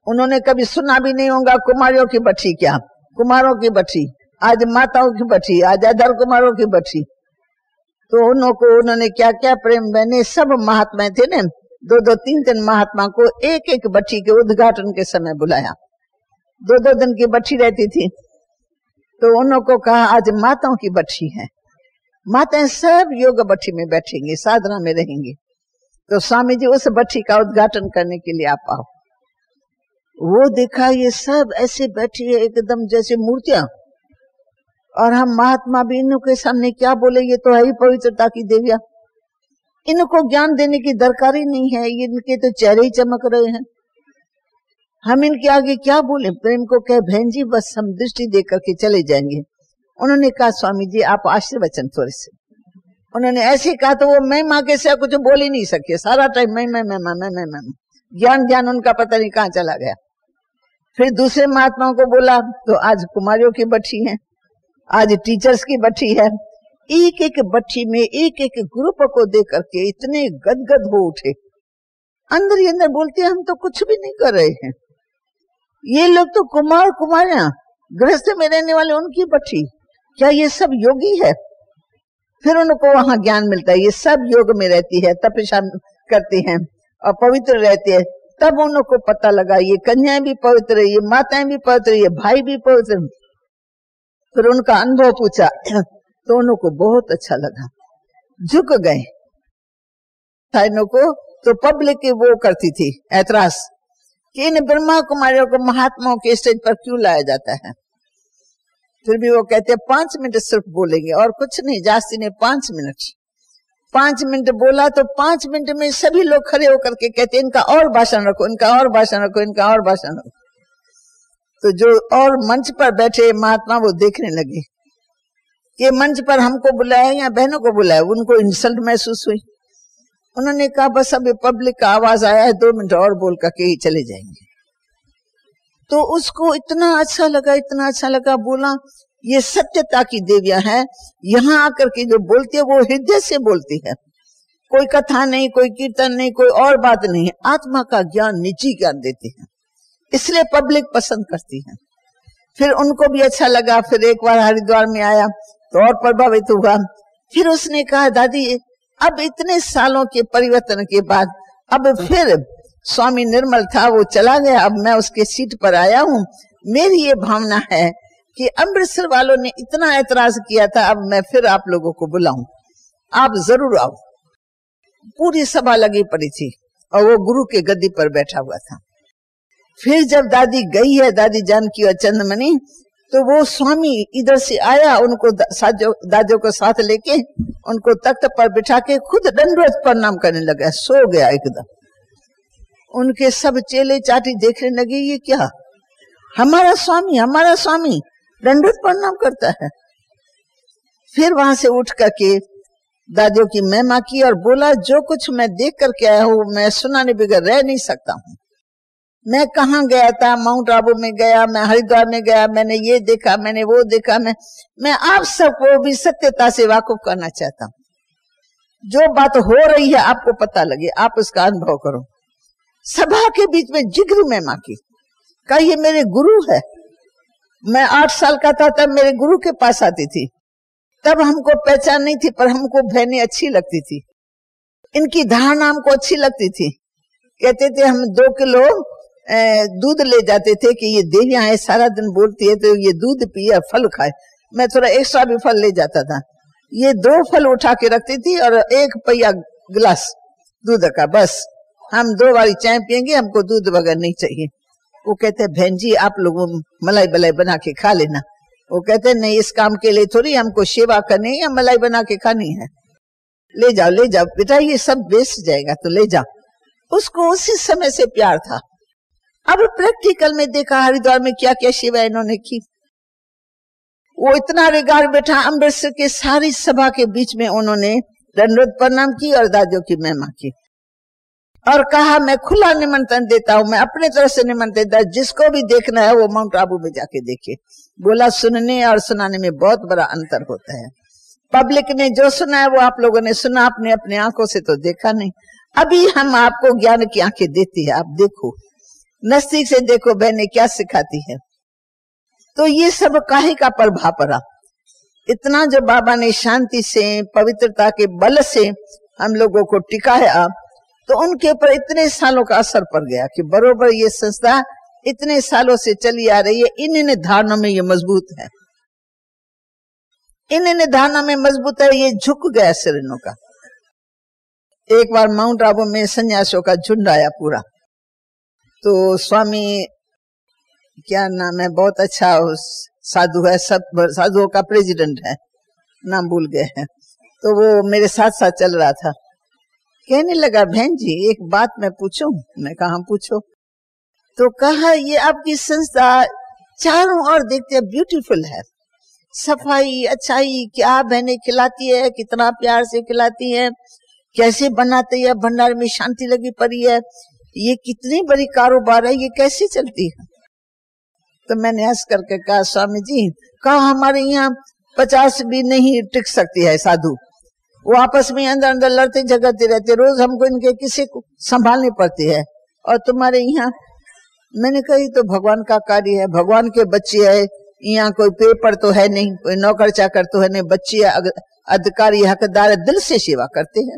उन्होंने कभी सुना भी नहीं होगा कुमारियों की बट्ठी, क्या कुमारों की बट्ठी, आज माताओं की बट्ठी, आज अधर कुमारों की बट्ठी। तो उन्होंने क्या क्या प्रेम बहने, सब महात्मा थे ना, 2-2 3-3 महात्मा को एक एक बट्ठी के उद्घाटन के समय बुलाया, 2-2 दिन की बट्ठी रहती थी। तो उनको कहा आज माताओं की बट्ठी है, माताएं सब योग बट्ठी में बैठेंगी, साधना में रहेंगी, तो स्वामी जी उस बट्ठी का उद्घाटन करने के लिए आप आओ। वो देखा ये सब ऐसे बैठी है एकदम जैसे मूर्तियां, और हम महात्मा भी इनके सामने क्या बोले, ये तो है ही पवित्रता की देविया। इनको ज्ञान देने की दरकार ही नहीं है, इनके तो चेहरे ही चमक रहे हैं। हम इनके आगे क्या बोले? प्रेम को कहे बहन जी बस हम दृष्टि दे करके चले जाएंगे। उन्होंने कहा स्वामी जी आप आशीर्वचन थोड़े से। उन्होंने ऐसे कहा तो वो मैं माँ के से कुछ बोल ही नहीं सके, सारा टाइम मैं ज्ञान उनका पता नहीं कहाँ चला गया। फिर दूसरे महात्माओं को बोला तो आज कुमारियों की बट्टी है, आज टीचर्स की बट्टी है। एक एक बट्टी में एक एक ग्रुप को दे करके इतने गदगद हो उठे, अंदर ही अंदर बोलते हम तो कुछ भी नहीं कर रहे हैं, ये लोग तो कुमार कुमारियां गृहस्थ में रहने वाले उनकी बट्टी, क्या ये सब योगी है? फिर उनको वहां ज्ञान मिलता है ये सब योग में रहती है, तपस्या करती हैं और पवित्र रहते हैं। तब उनको पता लगा ये कन्याएं भी पवित्र है, ये माताएं भी पवित्र है, ये भाई भी पवित्र। फिर उनका अनुभव पूछा तो उनको बहुत अच्छा लगा, झुक गए। को तो पब्लिक वो करती थी ऐतराज कि इन ब्रह्मा कुमारियों को महात्माओं के स्टेज पर क्यों लाया जाता है। फिर भी वो कहते 5 मिनट सिर्फ बोलेंगे और कुछ नहीं, जास्ती ने 5 मिनट बोला तो 5 मिनट में सभी लोग खड़े होकर के कहते इनका और भाषण रखो, इनका और भाषण रखो, इनका और भाषण रखो। तो जो और मंच पर बैठे महात्मा वो देखने लगे कि मंच पर हमको बुलाया या बहनों को बुलाया, उनको इंसल्ट महसूस हुई। उन्होंने कहा बस अभी पब्लिक का आवाज आया है, 2 मिनट और बोल करके ही चले जाएंगे। तो उसको इतना अच्छा लगा, इतना अच्छा लगा, बोला ये सत्यता की देवियां हैं, यहाँ आकर के जो बोलती है वो हृदय से बोलती है, कोई कथा नहीं, कोई कीर्तन नहीं, कोई और बात नहीं है, आत्मा का ज्ञान, निजी ज्ञान देती है, इसलिए पब्लिक पसंद करती है। फिर उनको भी अच्छा लगा। फिर एक बार हरिद्वार में आया तो और प्रभावित हुआ। फिर उसने कहा दादी अब इतने सालों के परिवर्तन के बाद अब फिर स्वामी निर्मल था वो चला गया, अब मैं उसके सीट पर आया हूँ। मेरी ये भावना है कि अमृतसर वालों ने इतना ऐतराज किया था, अब मैं फिर आप लोगों को बुलाऊं, आप जरूर आओ। पूरी सभा लगी पड़ी थी और वो गुरु के गद्दी पर बैठा हुआ था। फिर जब दादी गई है, दादी जानकी और चंद्रमणि, तो वो स्वामी इधर से आया, उनको दादियों को साथ लेके उनको तख्त पर बिठा के खुद दंडवत प्रणाम करने लगा, सो गया एकदम। उनके सब चेले चाटी देखने लगे ये क्या, हमारा स्वामी दंडवत प्रणाम करता है। फिर वहां से उठ करके दादियों की महिमा की और बोला जो कुछ मैं देख करके आया हूँ मैं सुनाने बगैर रह नहीं सकता हूँ। मैं कहाँ गया था, माउंट आबू में गया, मैं हरिद्वार में गया, मैंने ये देखा, मैंने वो देखा। मैं आप सबको भी सत्यता से वाकुफ करना चाहता हूँ। जो बात हो रही है आपको पता लगे, आप उसका अनुभव करो। सभा के बीच में जिगरी महिमा की, कहा ये मेरे गुरु है। मैं 8 साल का था तब मेरे गुरु के पास आती थी, तब हमको पहचान नहीं थी पर हमको बहनें अच्छी लगती थी, इनकी धारणा हमको अच्छी लगती थी। कहते थे हम 2 किलो दूध ले जाते थे कि ये देवियां है सारा दिन बोलती है तो ये दूध पिए फल खाए। मैं थोड़ा एक्स्ट्रा भी फल ले जाता था। ये 2 फल उठा के रखती थी और 1 पहिया गिलास दूध का, बस हम 2 बारी चाय पियेंगे, हमको दूध वगैरह नहीं चाहिए। वो कहते बहन जी आप लोगों मलाई बलाई बना के खा लेना। वो कहते नहीं इस काम के लिए थोड़ी हमको सेवा करनी या मलाई बना के खानी है, ले जाओ बेटा, ये सब बेच जाएगा तो ले जाओ। उसको उसी समय से प्यार था। अब प्रैक्टिकल में देखा हरिद्वार में क्या क्या सेवा इन्होंने की। वो इतना रिगार्ड बैठा, अमृतसर के सारी सभा के बीच में उन्होंने दंडवत प्रणाम की और दादियों की महिमा की और कहा मैं खुला निमंत्रण देता हूँ, मैं अपने तरफ से निमंत्रण देता हूँ, जिसको भी देखना है वो माउंट आबू में जाके देखे। बोला सुनने और सुनाने में बहुत बड़ा अंतर होता है। पब्लिक ने जो सुना है वो आप लोगों ने सुना, आपने अपने आंखों से तो देखा नहीं। अभी हम आपको ज्ञान की आंखें देती है, आप देखो, नजदीक से देखो बहनें क्या सिखाती है। तो ये सब काहे का प्रभाव पड़ा, इतना जो बाबा ने शांति से पवित्रता के बल से हम लोगों को टिकाया, तो उनके ऊपर इतने सालों का असर पड़ गया कि बरोबर ये संस्था इतने सालों से चली आ रही है। इन धारणों में ये मजबूत है, इन धारणों में मजबूत है, ये झुक गया शरीरों का। एक बार माउंट आबू में सन्यासियों का झुंड आया पूरा, तो स्वामी क्या नाम है, बहुत अच्छा साधु है, सब साधुओं का प्रेसिडेंट है, नाम भूल गए हैं, तो वो मेरे साथ साथ चल रहा था। कहने लगा बहन जी एक बात मैं पूछूं। मैं कहा पूछो। तो कहा ये आपकी संस्था चारों ओर देखते ब्यूटीफुल है, सफाई अच्छाई, क्या बहनें खिलाती है, कितना प्यार से खिलाती है, कैसे बनाती है, भंडार में शांति लगी पड़ी है, ये कितनी बड़ी कारोबार है, ये कैसे चलती है। तो मैंने हंस करके कहा स्वामी जी, कहा हमारे यहाँ 50 भी नहीं टिक सकती है साधु, वो आपस में अंदर अंदर लड़ते झगड़ते रहते, रोज हमको इनके किसी को संभालनी पड़ती है, और तुम्हारे यहाँ। मैंने कही तो भगवान का कार्य है, भगवान के बच्चे है, यहाँ कोई पेपर तो है नहीं, कोई नौकर चाकर तो है नहीं, बच्चे अधिकारी हकदार दिल से सेवा करते हैं।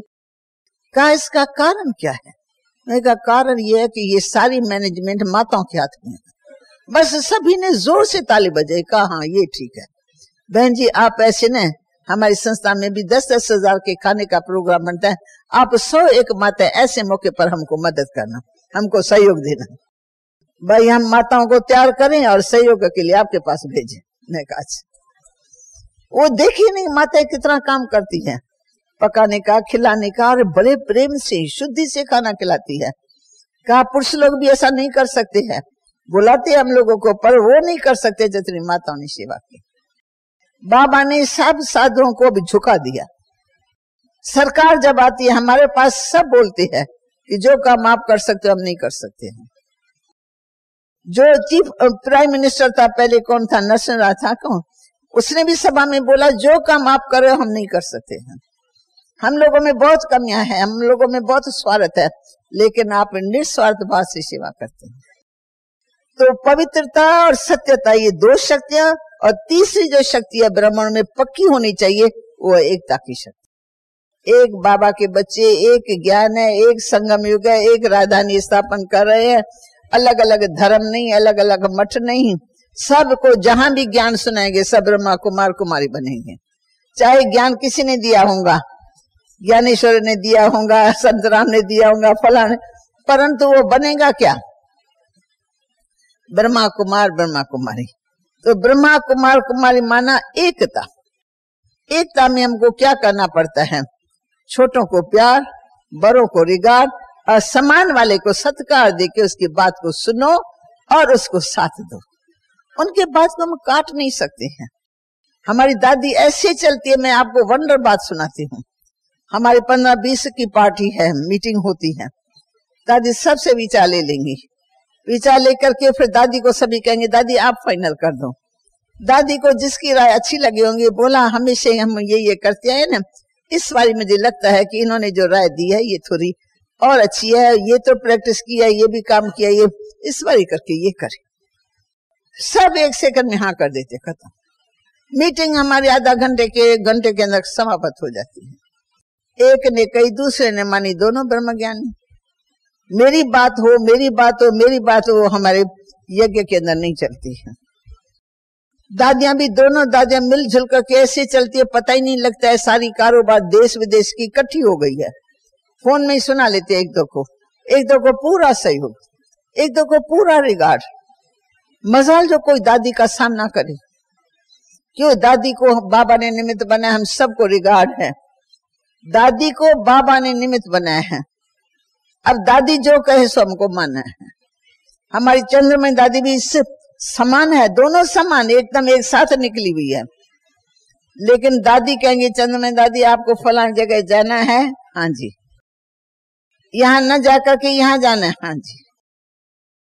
कहा इसका कारण क्या है। मैं कहा कारण ये है कि ये सारी मैनेजमेंट माताओं के हाथ में है। बस सभी ने जोर से ताली बजाई। कहा हाँ ये ठीक है बहन जी, आप ऐसे न, हमारी संस्था में भी 10-10 हजार के खाने का प्रोग्राम बनता है, आप 101 माता ऐसे मौके पर हमको मदद करना, हमको सहयोग देना। भाई हम माताओं को तैयार करें और सहयोग के लिए आपके पास भेजें। मैं कहा वो देखिए नहीं माताएं कितना काम करती हैं, पकाने का, खिलाने का, और बड़े प्रेम से शुद्धि से खाना खिलाती है। कहा पुरुष लोग भी ऐसा नहीं कर सकते हैं, बुलाते हम लोगों को, पर वो नहीं कर सकते जितनी माताओं ने सेवा की। बाबा ने सब साधुओं को भी झुका दिया। सरकार जब आती है हमारे पास सब बोलते हैं कि जो काम आप कर सकते हो हम नहीं कर सकते हैं। जो चीफ प्राइम मिनिस्टर था पहले, कौन था, नरसिम्हा था कौन, उसने भी सभा में बोला जो काम आप कर रहे हो हम नहीं कर सकते हैं, हम लोगों में बहुत कमियां हैं, हम लोगों में बहुत स्वार्थ है, लेकिन आप निस्वार्थ भाव से सेवा करते हैं। तो पवित्रता और सत्यता, ये 2 शक्तियां, और तीसरी जो शक्ति है ब्राह्मण में पक्की होनी चाहिए, वो एकता की शक्ति। एक बाबा के बच्चे, एक ज्ञान है, एक संगम युग है, एक राजधानी स्थापन कर रहे हैं, अलग अलग धर्म नहीं, अलग अलग मठ नहीं, सबको जहां भी ज्ञान सुनाएंगे सब ब्रह्मा कुमार कुमारी बनेंगे। चाहे ज्ञान किसी ने दिया होगा, ज्ञानेश्वर ने दिया होगा, संत राम ने दिया होगा, फलाने, परंतु वो बनेगा क्या, ब्रह्मा कुमार ब्रह्मा कुमारी। तो ब्रह्मा कुमार कुमारी माना एकता। एकता में हमको क्या करना पड़ता है, छोटों को प्यार, बड़ों को रिगार्ड, और समान वाले को सत्कार देके उसकी बात को सुनो और उसको साथ दो। उनके बात को हम काट नहीं सकते हैं। हमारी दादी ऐसे चलती है, मैं आपको वंडर बात सुनाती हूँ। हमारी 15-20 की पार्टी है, मीटिंग होती है, दादी सबसे विचार ले लेंगी, विचार लेकर के फिर दादी को सभी कहेंगे दादी आप फाइनल कर दो। दादी को जिसकी राय अच्छी लगी होंगी, बोला हमेशा हम ये करते हैं ना, इस बारी मुझे लगता है कि इन्होंने जो राय दी है ये थोड़ी और अच्छी है, ये तो प्रैक्टिस किया, ये भी काम किया, ये इस बारी करके ये करे। सब 1 सेकंड में हाँ कर देते, खत्म। मीटिंग हमारी आधा घंटे के अंदर समाप्त हो जाती है। एक ने कही, दूसरे ने मानी, दोनों ब्रह्म ज्ञानी। मेरी बात हो, मेरी बात हो, मेरी बात हो, हमारे यज्ञ के अंदर नहीं चलती है। दादियां भी, दोनों दादियां मिलजुल कर कैसे चलती है पता ही नहीं लगता है। सारी कारोबार देश विदेश की इकट्ठी हो गई है, फोन में ही सुना लेते हैं, एक दो को पूरा सहयोग, एक दो को पूरा रिगार्ड। मजाल जो कोई दादी का सामना करे, क्यों दादी को बाबा ने निमित्त बनाया, हम सबको रिगार्ड है, दादी को बाबा ने निमित्त बनाया है। अब दादी जो कहे सो हमको मानना है। हमारी चंद्रमय दादी भी इससे समान है, दोनों समान एकदम एक साथ निकली हुई है। लेकिन दादी कहेंगे, चंद्रमय दादी आपको फलानी जगह जाना है, हाँ जी, यहाँ न जाकर के यहाँ जाना है, हाँ जी,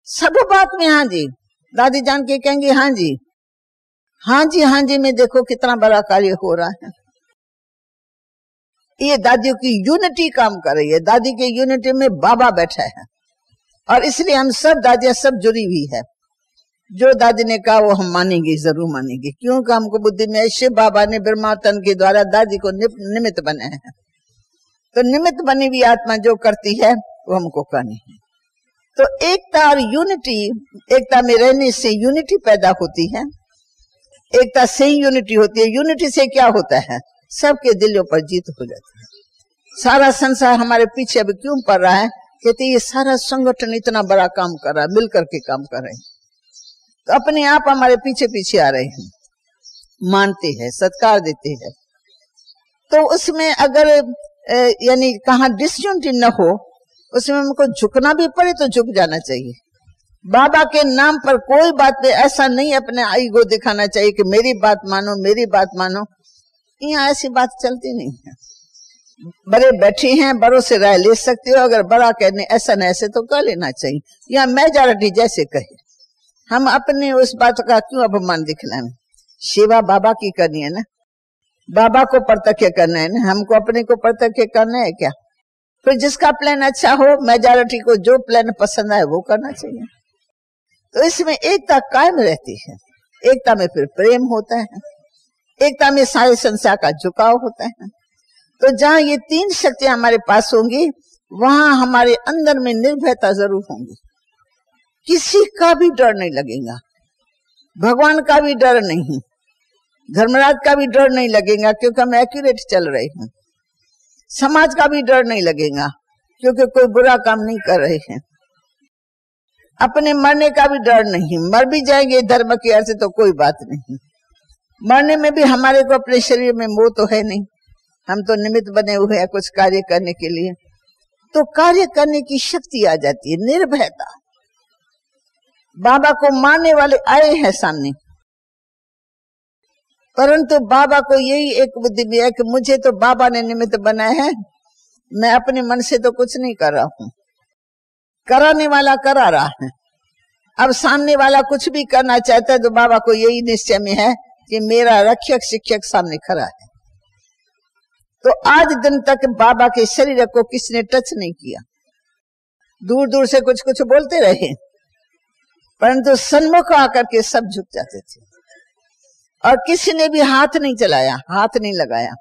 सब बात में हाँ जी। दादी जान के कहेंगे हाँ जी, हाँ जी, हाँ जी में देखो कितना बड़ा कार्य हो रहा है। ये दादियों की यूनिटी काम कर रही है। दादी के यूनिटी में बाबा बैठा है, और इसलिए हम सब दादियां सब जुड़ी हुई है। जो दादी ने कहा वो हम मानेंगे, जरूर मानेंगे, क्योंकि हमको बुद्धि में शिव बाबा ने ब्रह्मा तन के द्वारा दादी को निमित्त बनाया है। तो निमित्त बनी हुई आत्मा जो करती है वो हमको करनी है। तो एकता और यूनिटी, एकता में रहने से यूनिटी पैदा होती है, एकता से ही यूनिटी होती है। यूनिटी से क्या होता है, सबके दिलों पर जीत हो जाती है। सारा संसार हमारे पीछे अब क्यों पड़ रहा है, कहते ये सारा संगठन इतना बड़ा काम कर रहा है, मिलकर के काम कर रहे हैं, तो अपने आप हमारे पीछे पीछे आ रहे हैं, मानते हैं, सत्कार देते हैं। तो उसमें अगर यानी कहाँ डिसयूनिटी न हो, उसमें हमको झुकना भी पड़े तो झुक जाना चाहिए। बाबा के नाम पर कोई बात पे ऐसा नहीं अपने ईगो दिखाना चाहिए कि मेरी बात मानो, मेरी बात मानो। यहाँ ऐसी बात चलती नहीं है। बड़े बैठे हैं, बड़ों से राय ले सकते हो, अगर बड़ा कहने ऐसा न ऐसे तो कह लेना चाहिए। यहाँ मेजॉरिटी जैसे कहे, हम अपने उस बात का क्यों अपमान दिखलाएं? सेवा बाबा की करनी है ना, बाबा को प्रत्यक्ष करना है ना, हमको अपने को प्रत्यक्ष करना है क्या? फिर जिसका प्लान अच्छा हो, मेजॉरिटी को जो प्लान पसंद आए वो करना चाहिए। तो इसमें एकता कायम रहती है। एकता में फिर प्रेम होता है, एकता में सारे संसार का झुकाव होता है। तो जहाँ ये तीन शक्तियां हमारे पास होंगी, वहां हमारे अंदर में निर्भयता जरूर होंगी। किसी का भी डर नहीं लगेगा, भगवान का भी डर नहीं, धर्मराज का भी डर नहीं लगेगा क्योंकि हम एक्यूरेट चल रहे हैं। समाज का भी डर नहीं लगेगा क्योंकि कोई बुरा काम नहीं कर रहे हैं। अपने मरने का भी डर नहीं, मर भी जाएंगे धर्म की अर्थ से तो कोई बात नहीं। मरने में भी हमारे को अपने शरीर में मोह तो है नहीं, हम तो निमित्त बने हुए हैं कुछ कार्य करने के लिए। तो कार्य करने की शक्ति आ जाती है, निर्भयता। बाबा को मानने वाले आए हैं सामने, परंतु बाबा को यही एक बुद्धि भी है कि मुझे तो बाबा ने निमित्त बनाया है, मैं अपने मन से तो कुछ नहीं कर रहा हूं, कराने वाला करा रहा है। अब सामने वाला कुछ भी करना चाहता है तो बाबा को यही निश्चय में है कि मेरा रक्षक शिक्षक सामने खड़ा है। तो आज दिन तक बाबा के शरीर को किसी ने टच नहीं किया, दूर दूर से कुछ कुछ बोलते रहे, परंतु सन्मुख आकर के सब झुक जाते थे। और किसी ने भी हाथ नहीं चलाया, हाथ नहीं लगाया,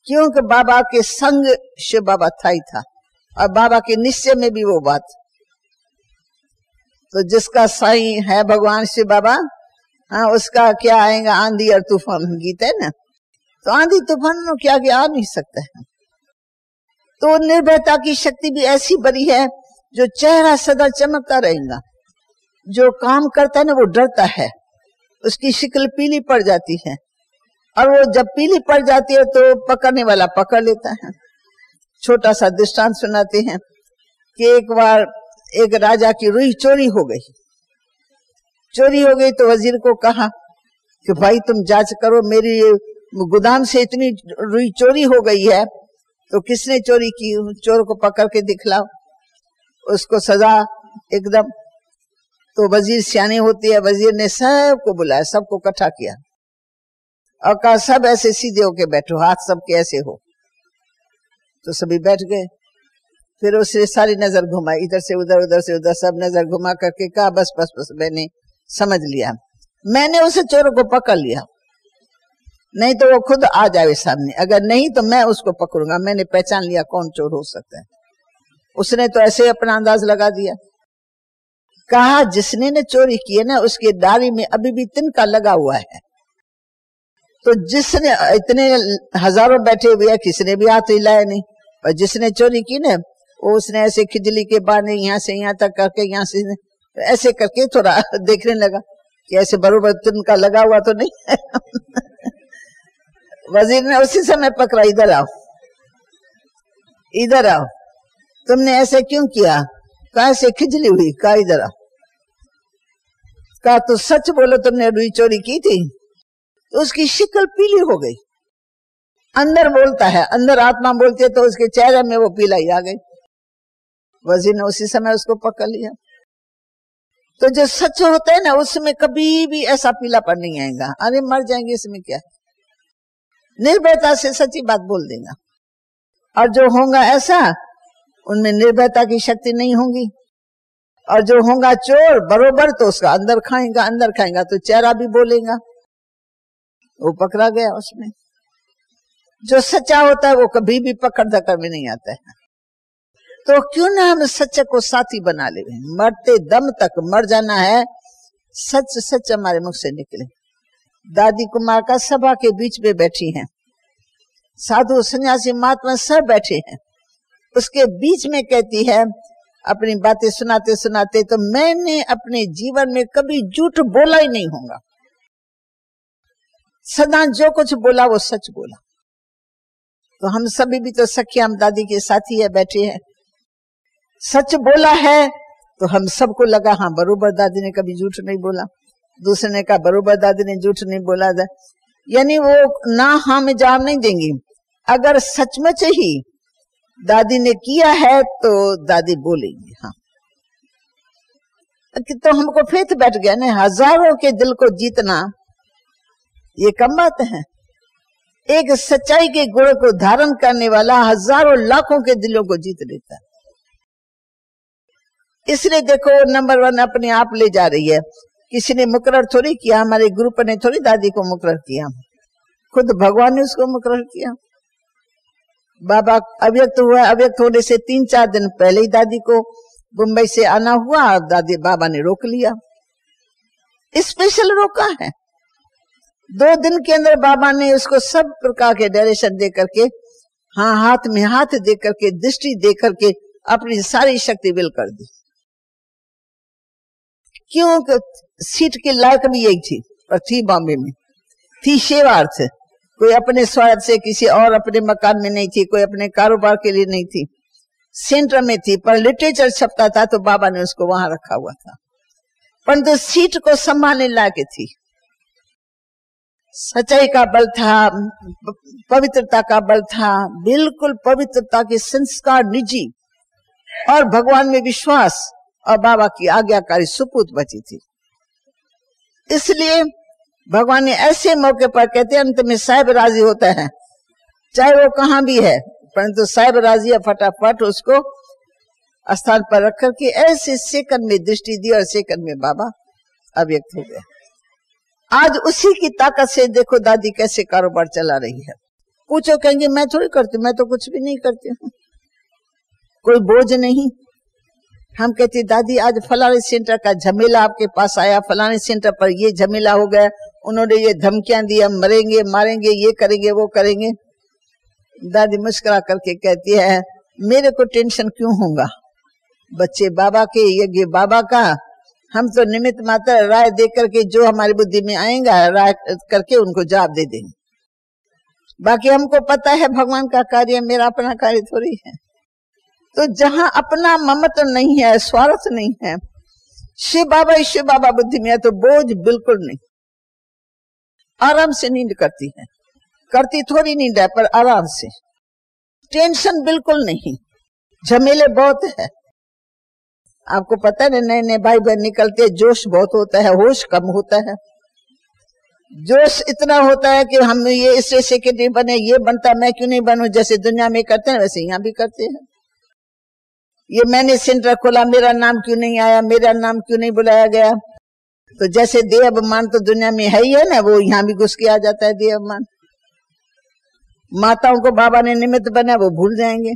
क्योंकि बाबा के संग शिव बाबा था ही था, और बाबा के निश्चय में भी वो बात। तो जिसका साईं है भगवान शिव बाबा, हाँ, उसका क्या आएगा आंधी और तूफान, गीत है ना। तो आंधी तूफान में क्या क्या आ नहीं सकता है। तो निर्भयता की शक्ति भी ऐसी बड़ी है जो चेहरा सदा चमकता रहेगा। जो काम करता है ना वो डरता है, उसकी शक्ल पीली पड़ जाती है, और वो जब पीली पड़ जाती है तो पकड़ने वाला पकड़ लेता है। छोटा सा दृष्टांत सुनाते हैं कि एक बार एक राजा की रुई चोरी हो गई। चोरी हो गई तो वजीर को कहा कि भाई तुम जांच करो, मेरी गोदाम से इतनी रुई चोरी हो गई है, तो किसने चोरी की, चोर को पकड़ के दिखलाओ, उसको सजा एकदम। तो वजीर सियानी होती है, वजीर ने सबको बुलाया, सबको इकट्ठा किया और कहा सब ऐसे सीधे होके बैठो, हाथ सबके ऐसे हो। तो सभी बैठ गए। फिर उसने सारी नजर घुमाई, इधर से उधर, उधर से उधर, सब नजर घुमा करके कहा बस बस बस मैंने समझ लिया, मैंने उसे चोर को पकड़ लिया, नहीं तो वो खुद आ जाए सामने, अगर नहीं तो मैं उसको पकड़ूंगा, मैंने पहचान लिया कौन चोर हो सकता है। उसने तो ऐसे अपना अंदाज लगा दिया। कहा जिसने ने चोरी की है ना, उसके दाढ़ी में अभी भी तिनका लगा हुआ है। तो जिसने, इतने हजारों बैठे हुए हैं, किसी ने भी हाथ हिलाया नहीं, और जिसने चोरी की ना, वो उसने ऐसे खिजली के बहाने यहाँ से यहाँ तक करके, यहाँ से ऐसे करके थोड़ा देखने लगा कि ऐसे बरोबर तिनका लगा हुआ तो नहीं है। वजीर ने उसी समय पकड़ा, इधर आओ, इधर आओ, तुमने ऐसे क्यों किया? कहा से खिजली हुई, कहा इधर आओ। कहा तो सच बोलो तुमने रुई चोरी की थी? तो उसकी शक्ल पीली हो गई। अंदर बोलता है, अंदर आत्मा बोलती है, तो उसके चेहरे में वो पीलाई आ गई। वजीर ने उसी समय उसको पकड़ लिया। तो जो सच होता है ना, उसमें कभी भी ऐसा पीलापन नहीं आएगा, अरे मर जाएंगे इसमें क्या, निर्भयता से सच्ची बात बोल देगा। और जो होगा ऐसा, उनमें निर्भयता की शक्ति नहीं होगी। और जो होगा चोर बरोबर, तो उसका अंदर खाएगा, अंदर खाएगा तो चेहरा भी बोलेगा। वो पकड़ा गया उसमें। जो सच्चा होता है वो कभी भी पकड़ धक्कर में नहीं आता है। तो क्यों ना हम सच्चे को साथी बना ले, मरते दम तक मर जाना है, सच सच हमारे मुख से निकले। दादी कुमार का सभा के बीच में बैठी हैं, साधु सन्यासी महात्मा सब बैठे हैं, उसके बीच में कहती है अपनी बातें सुनाते सुनाते, तो मैंने अपने जीवन में कभी झूठ बोला ही नहीं होगा, सदा जो कुछ बोला वो सच बोला। तो हम सभी भी तो सखी, हम दादी के साथी है, बैठे हैं। सच बोला है तो हम सबको लगा हाँ बरोबर दादी ने कभी झूठ नहीं बोला। दूसरे ने कहा बरोबर दादी ने झूठ नहीं बोला। यानी वो ना हाँ में जवाब नहीं देंगी। अगर सचमुच ही दादी ने किया है तो दादी बोलेंगी हाँ। तो हमको फेथ बैठ गया ना। हजारों के दिल को जीतना ये कम बात है। एक सच्चाई के गुण को धारण करने वाला हजारों लाखों के दिलों को जीत लेता है। इसलिए देखो नंबर 1 अपने आप ले जा रही है। किसी ने मुकर्रर थोड़ी किया, हमारे ग्रुप ने थोड़ी दादी को मुकर्रर किया, खुद भगवान ने उसको मुकर्रर किया। बाबा अव्यक्त हुआ, अव्यक्त होने से 3-4 दिन पहले ही दादी को मुंबई से आना हुआ और दादी बाबा ने रोक लिया, स्पेशल रोका है। 2 दिन के अंदर बाबा ने उसको सब प्रकार के डायरेक्शन दे करके, हाँ हाथ में हाथ दे करके, दृष्टि दे करके अपनी सारी शक्ति विल कर दी। क्यों? सीट के लायक भी यही थी, पर थी बॉम्बे में, थी सेवार्थ। कोई अपने स्वार्थ से किसी और अपने मकान में नहीं थी, कोई अपने कारोबार के लिए नहीं थी, सेंटर में थी। पर लिटरेचर छपता था तो बाबा ने उसको वहां रखा हुआ था, परंतु सीट को संभालने लायक थी। सच्चाई का बल था, पवित्रता का बल था, बिल्कुल पवित्रता के संस्कार निजी और भगवान में विश्वास और बाबा की आज्ञाकारी सुपूत बची थी। इसलिए भगवान ने ऐसे मौके पर कहते हैं अंत में साहिब राजी होता है, चाहे वो कहां भी है, परंतु साहिब राजी है। फटाफट उसको स्थान पर रख करके ऐसे सेकंड में दृष्टि दी और सेकंड में बाबा अव्यक्त हो गया। आज उसी की ताकत से देखो दादी कैसे कारोबार चला रही है। पूछो, कहेंगे मैं थोड़ी करती, मैं तो कुछ भी नहीं करती हूँ, कोई बोझ नहीं। हम कहते दादी आज फलाने सेंटर का झमेला आपके पास आया, फलाने सेंटर पर ये झमेला हो गया, उन्होंने ये धमकियां दी, हम मरेंगे मारेंगे, ये करेंगे वो करेंगे। दादी मुस्कुरा करके कहती है मेरे को टेंशन क्यों होगा, बच्चे बाबा के, यज्ञ बाबा का, हम तो निमित्त मात्र राय दे करके जो हमारी बुद्धि में आएगा राय करके उनको जवाब दे देंगे। बाकी हमको पता है भगवान का कार्य, मेरा अपना कार्य थोड़ी है। तो जहां अपना ममत्व नहीं है, स्वार्थ नहीं है, शिव बाबा बुद्धि में है, तो बोझ बिल्कुल नहीं। आराम से नींद करती है, करती थोड़ी नींद है पर आराम से, टेंशन बिल्कुल नहीं। झमेले बहुत है, आपको पता है नए नए भाई बहन निकलते, जोश बहुत होता है, होश कम होता है। जोश इतना होता है कि हम ये इससे सेक्रेटरी बने, ये बनता, मैं क्यों नहीं बनूं, जैसे दुनिया में करते हैं वैसे यहाँ भी करते हैं। ये मैंने सेंटर खोला, मेरा नाम क्यों नहीं आया, मेरा नाम क्यों नहीं बुलाया गया। तो जैसे देह अभिमान तो दुनिया में है ही है ना, वो यहाँ भी घुस के आ जाता है देह अभिमान। माताओं को बाबा ने निमित्त बनाया, वो भूल जाएंगे।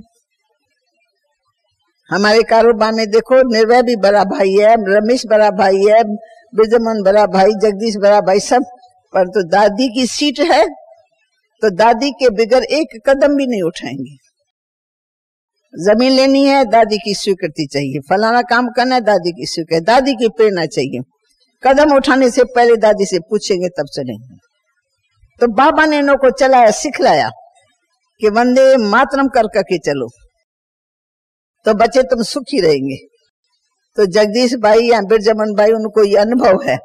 हमारे कारोबार में देखो, निर्भय भी बड़ा भाई है, रमेश बड़ा भाई है, ब्रजमोहन बड़ा भाई, जगदीश बड़ा भाई, सब। पर तो दादी की सीट है तो दादी के बिगर एक कदम भी नहीं उठाएंगे। जमीन लेनी है, दादी की स्वीकृति चाहिए, फलाना काम करना है, दादी की स्वीकृति, दादी की प्रेरणा चाहिए। कदम उठाने से पहले दादी से पूछेंगे तब चलेंगे। तो बाबा ने इन्हों को चलाया, सिखलाया कि वंदे मातरम कर करके चलो, तो बच्चे तुम सुखी रहेंगे। तो जगदीश भाई या बिरजमन भाई, उनको ये अनुभव है,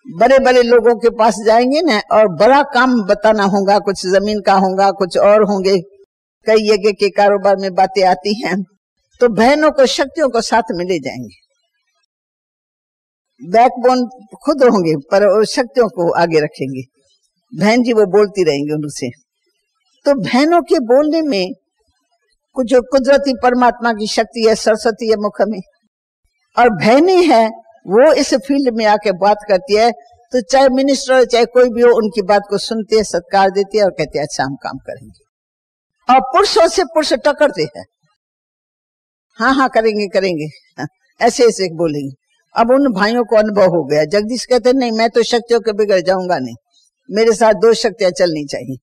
बड़े बड़े लोगों के पास जाएंगे ना और बड़ा काम बताना होगा, कुछ जमीन का होगा, कुछ और होंगे, कई यज्ञ के कारोबार में बातें आती हैं, तो बहनों को, शक्तियों को साथ में ले जाएंगे। बैकबोन खुद होंगे पर शक्तियों को आगे रखेंगे। बहन जी वो बोलती रहेंगे उनसे। तो बहनों के बोलने में कुछ जो कुदरती परमात्मा की शक्ति है, सरस्वती है मुख में, और बहनें हैं वो इस फील्ड में आके बात करती है, तो चाहे मिनिस्टर चाहे कोई भी हो, उनकी बात को सुनते हैं, सत्कार देते हैं और कहते हैं अच्छा हम काम करेंगे। और पुरुषों से पुरुष टकरते हैं, हाँ हाँ करेंगे करेंगे, ऐसे ऐसे बोलेंगे। अब उन भाइयों को अनुभव हो गया। जगदीश कहते नहीं, मैं तो शक्तियों के बिगड़ जाऊंगा नहीं, मेरे साथ 2 शक्तियां चलनी चाहिए।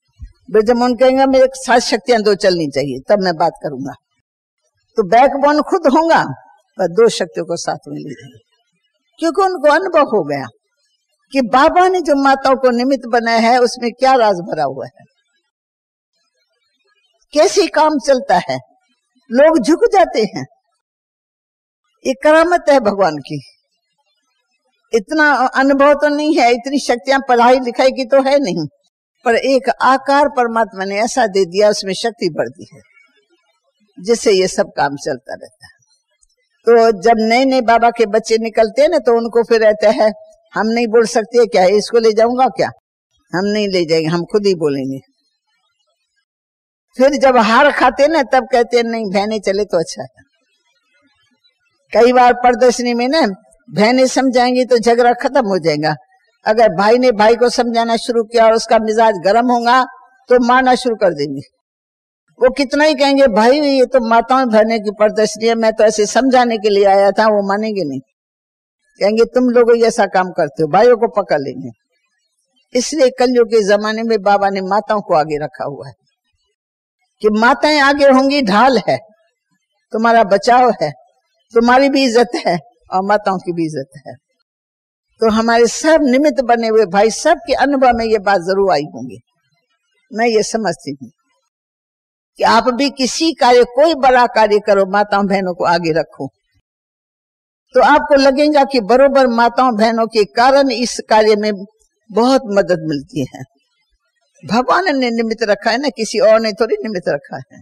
ब्रजमोहन कहेंगे मेरे साथ शक्तियां 2 चलनी चाहिए, तब मैं बात करूंगा। तो बैकबोन खुद होगा पर 2 शक्तियों को साथ में ले जाएंगे, क्योंकि उनको अनुभव हो गया कि बाबा ने जो माताओं को निमित्त बनाया है उसमें क्या राज भरा हुआ है। कैसे काम चलता है, लोग झुक जाते हैं। ये करामत है भगवान की। इतना अनुभव तो नहीं है, इतनी शक्तियां पढ़ाई लिखाई की तो है नहीं, पर एक आकार परमात्मा ने ऐसा दे दिया, उसमें शक्ति बढ़ती है, जिससे ये सब काम चलता रहता है। तो जब नए नए बाबा के बच्चे निकलते हैं ना, तो उनको फिर रहता है हम नहीं बोल सकते क्या, इसको ले जाऊंगा क्या, हम नहीं ले जाएंगे, हम खुद ही बोलेंगे। फिर जब हार खाते ना, तब कहते हैं नहीं बहनें चले तो अच्छा है। कई बार प्रदर्शनी में ना बहनें समझाएंगी तो झगड़ा खत्म हो जाएगा। अगर भाई ने भाई को समझाना शुरू किया और उसका मिजाज गर्म होगा तो मारना शुरू कर देंगे। वो कितना ही कहेंगे भाई ये तो माताओं बहने की प्रदर्शनी है, मैं तो ऐसे समझाने के लिए आया था, वो मानेंगे नहीं, कहेंगे तुम लोग ऐसा काम करते हो, भाइयों को पकड़ लेंगे। इसलिए कलयुग के जमाने में बाबा ने माताओं को आगे रखा हुआ है कि माताएं आगे होंगी, ढाल है, तुम्हारा बचाव है, तुम्हारी भी इज्जत है और माताओं की भी इज्जत है। तो हमारे सब निमित्त बने हुए भाई सब के अनुभव में ये बात जरूर आई होंगी। मैं ये समझती हूँ कि आप भी किसी कार्य, कोई बड़ा कार्य करो, माताओं बहनों को आगे रखो, तो आपको लगेगा कि बरोबर माताओं बहनों के कारण इस कार्य में बहुत मदद मिलती है। भगवान ने निमित्त रखा है ना, किसी और ने थोड़ी निमित्त रखा है।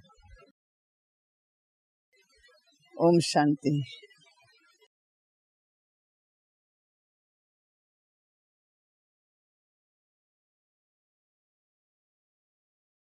ओम शांति।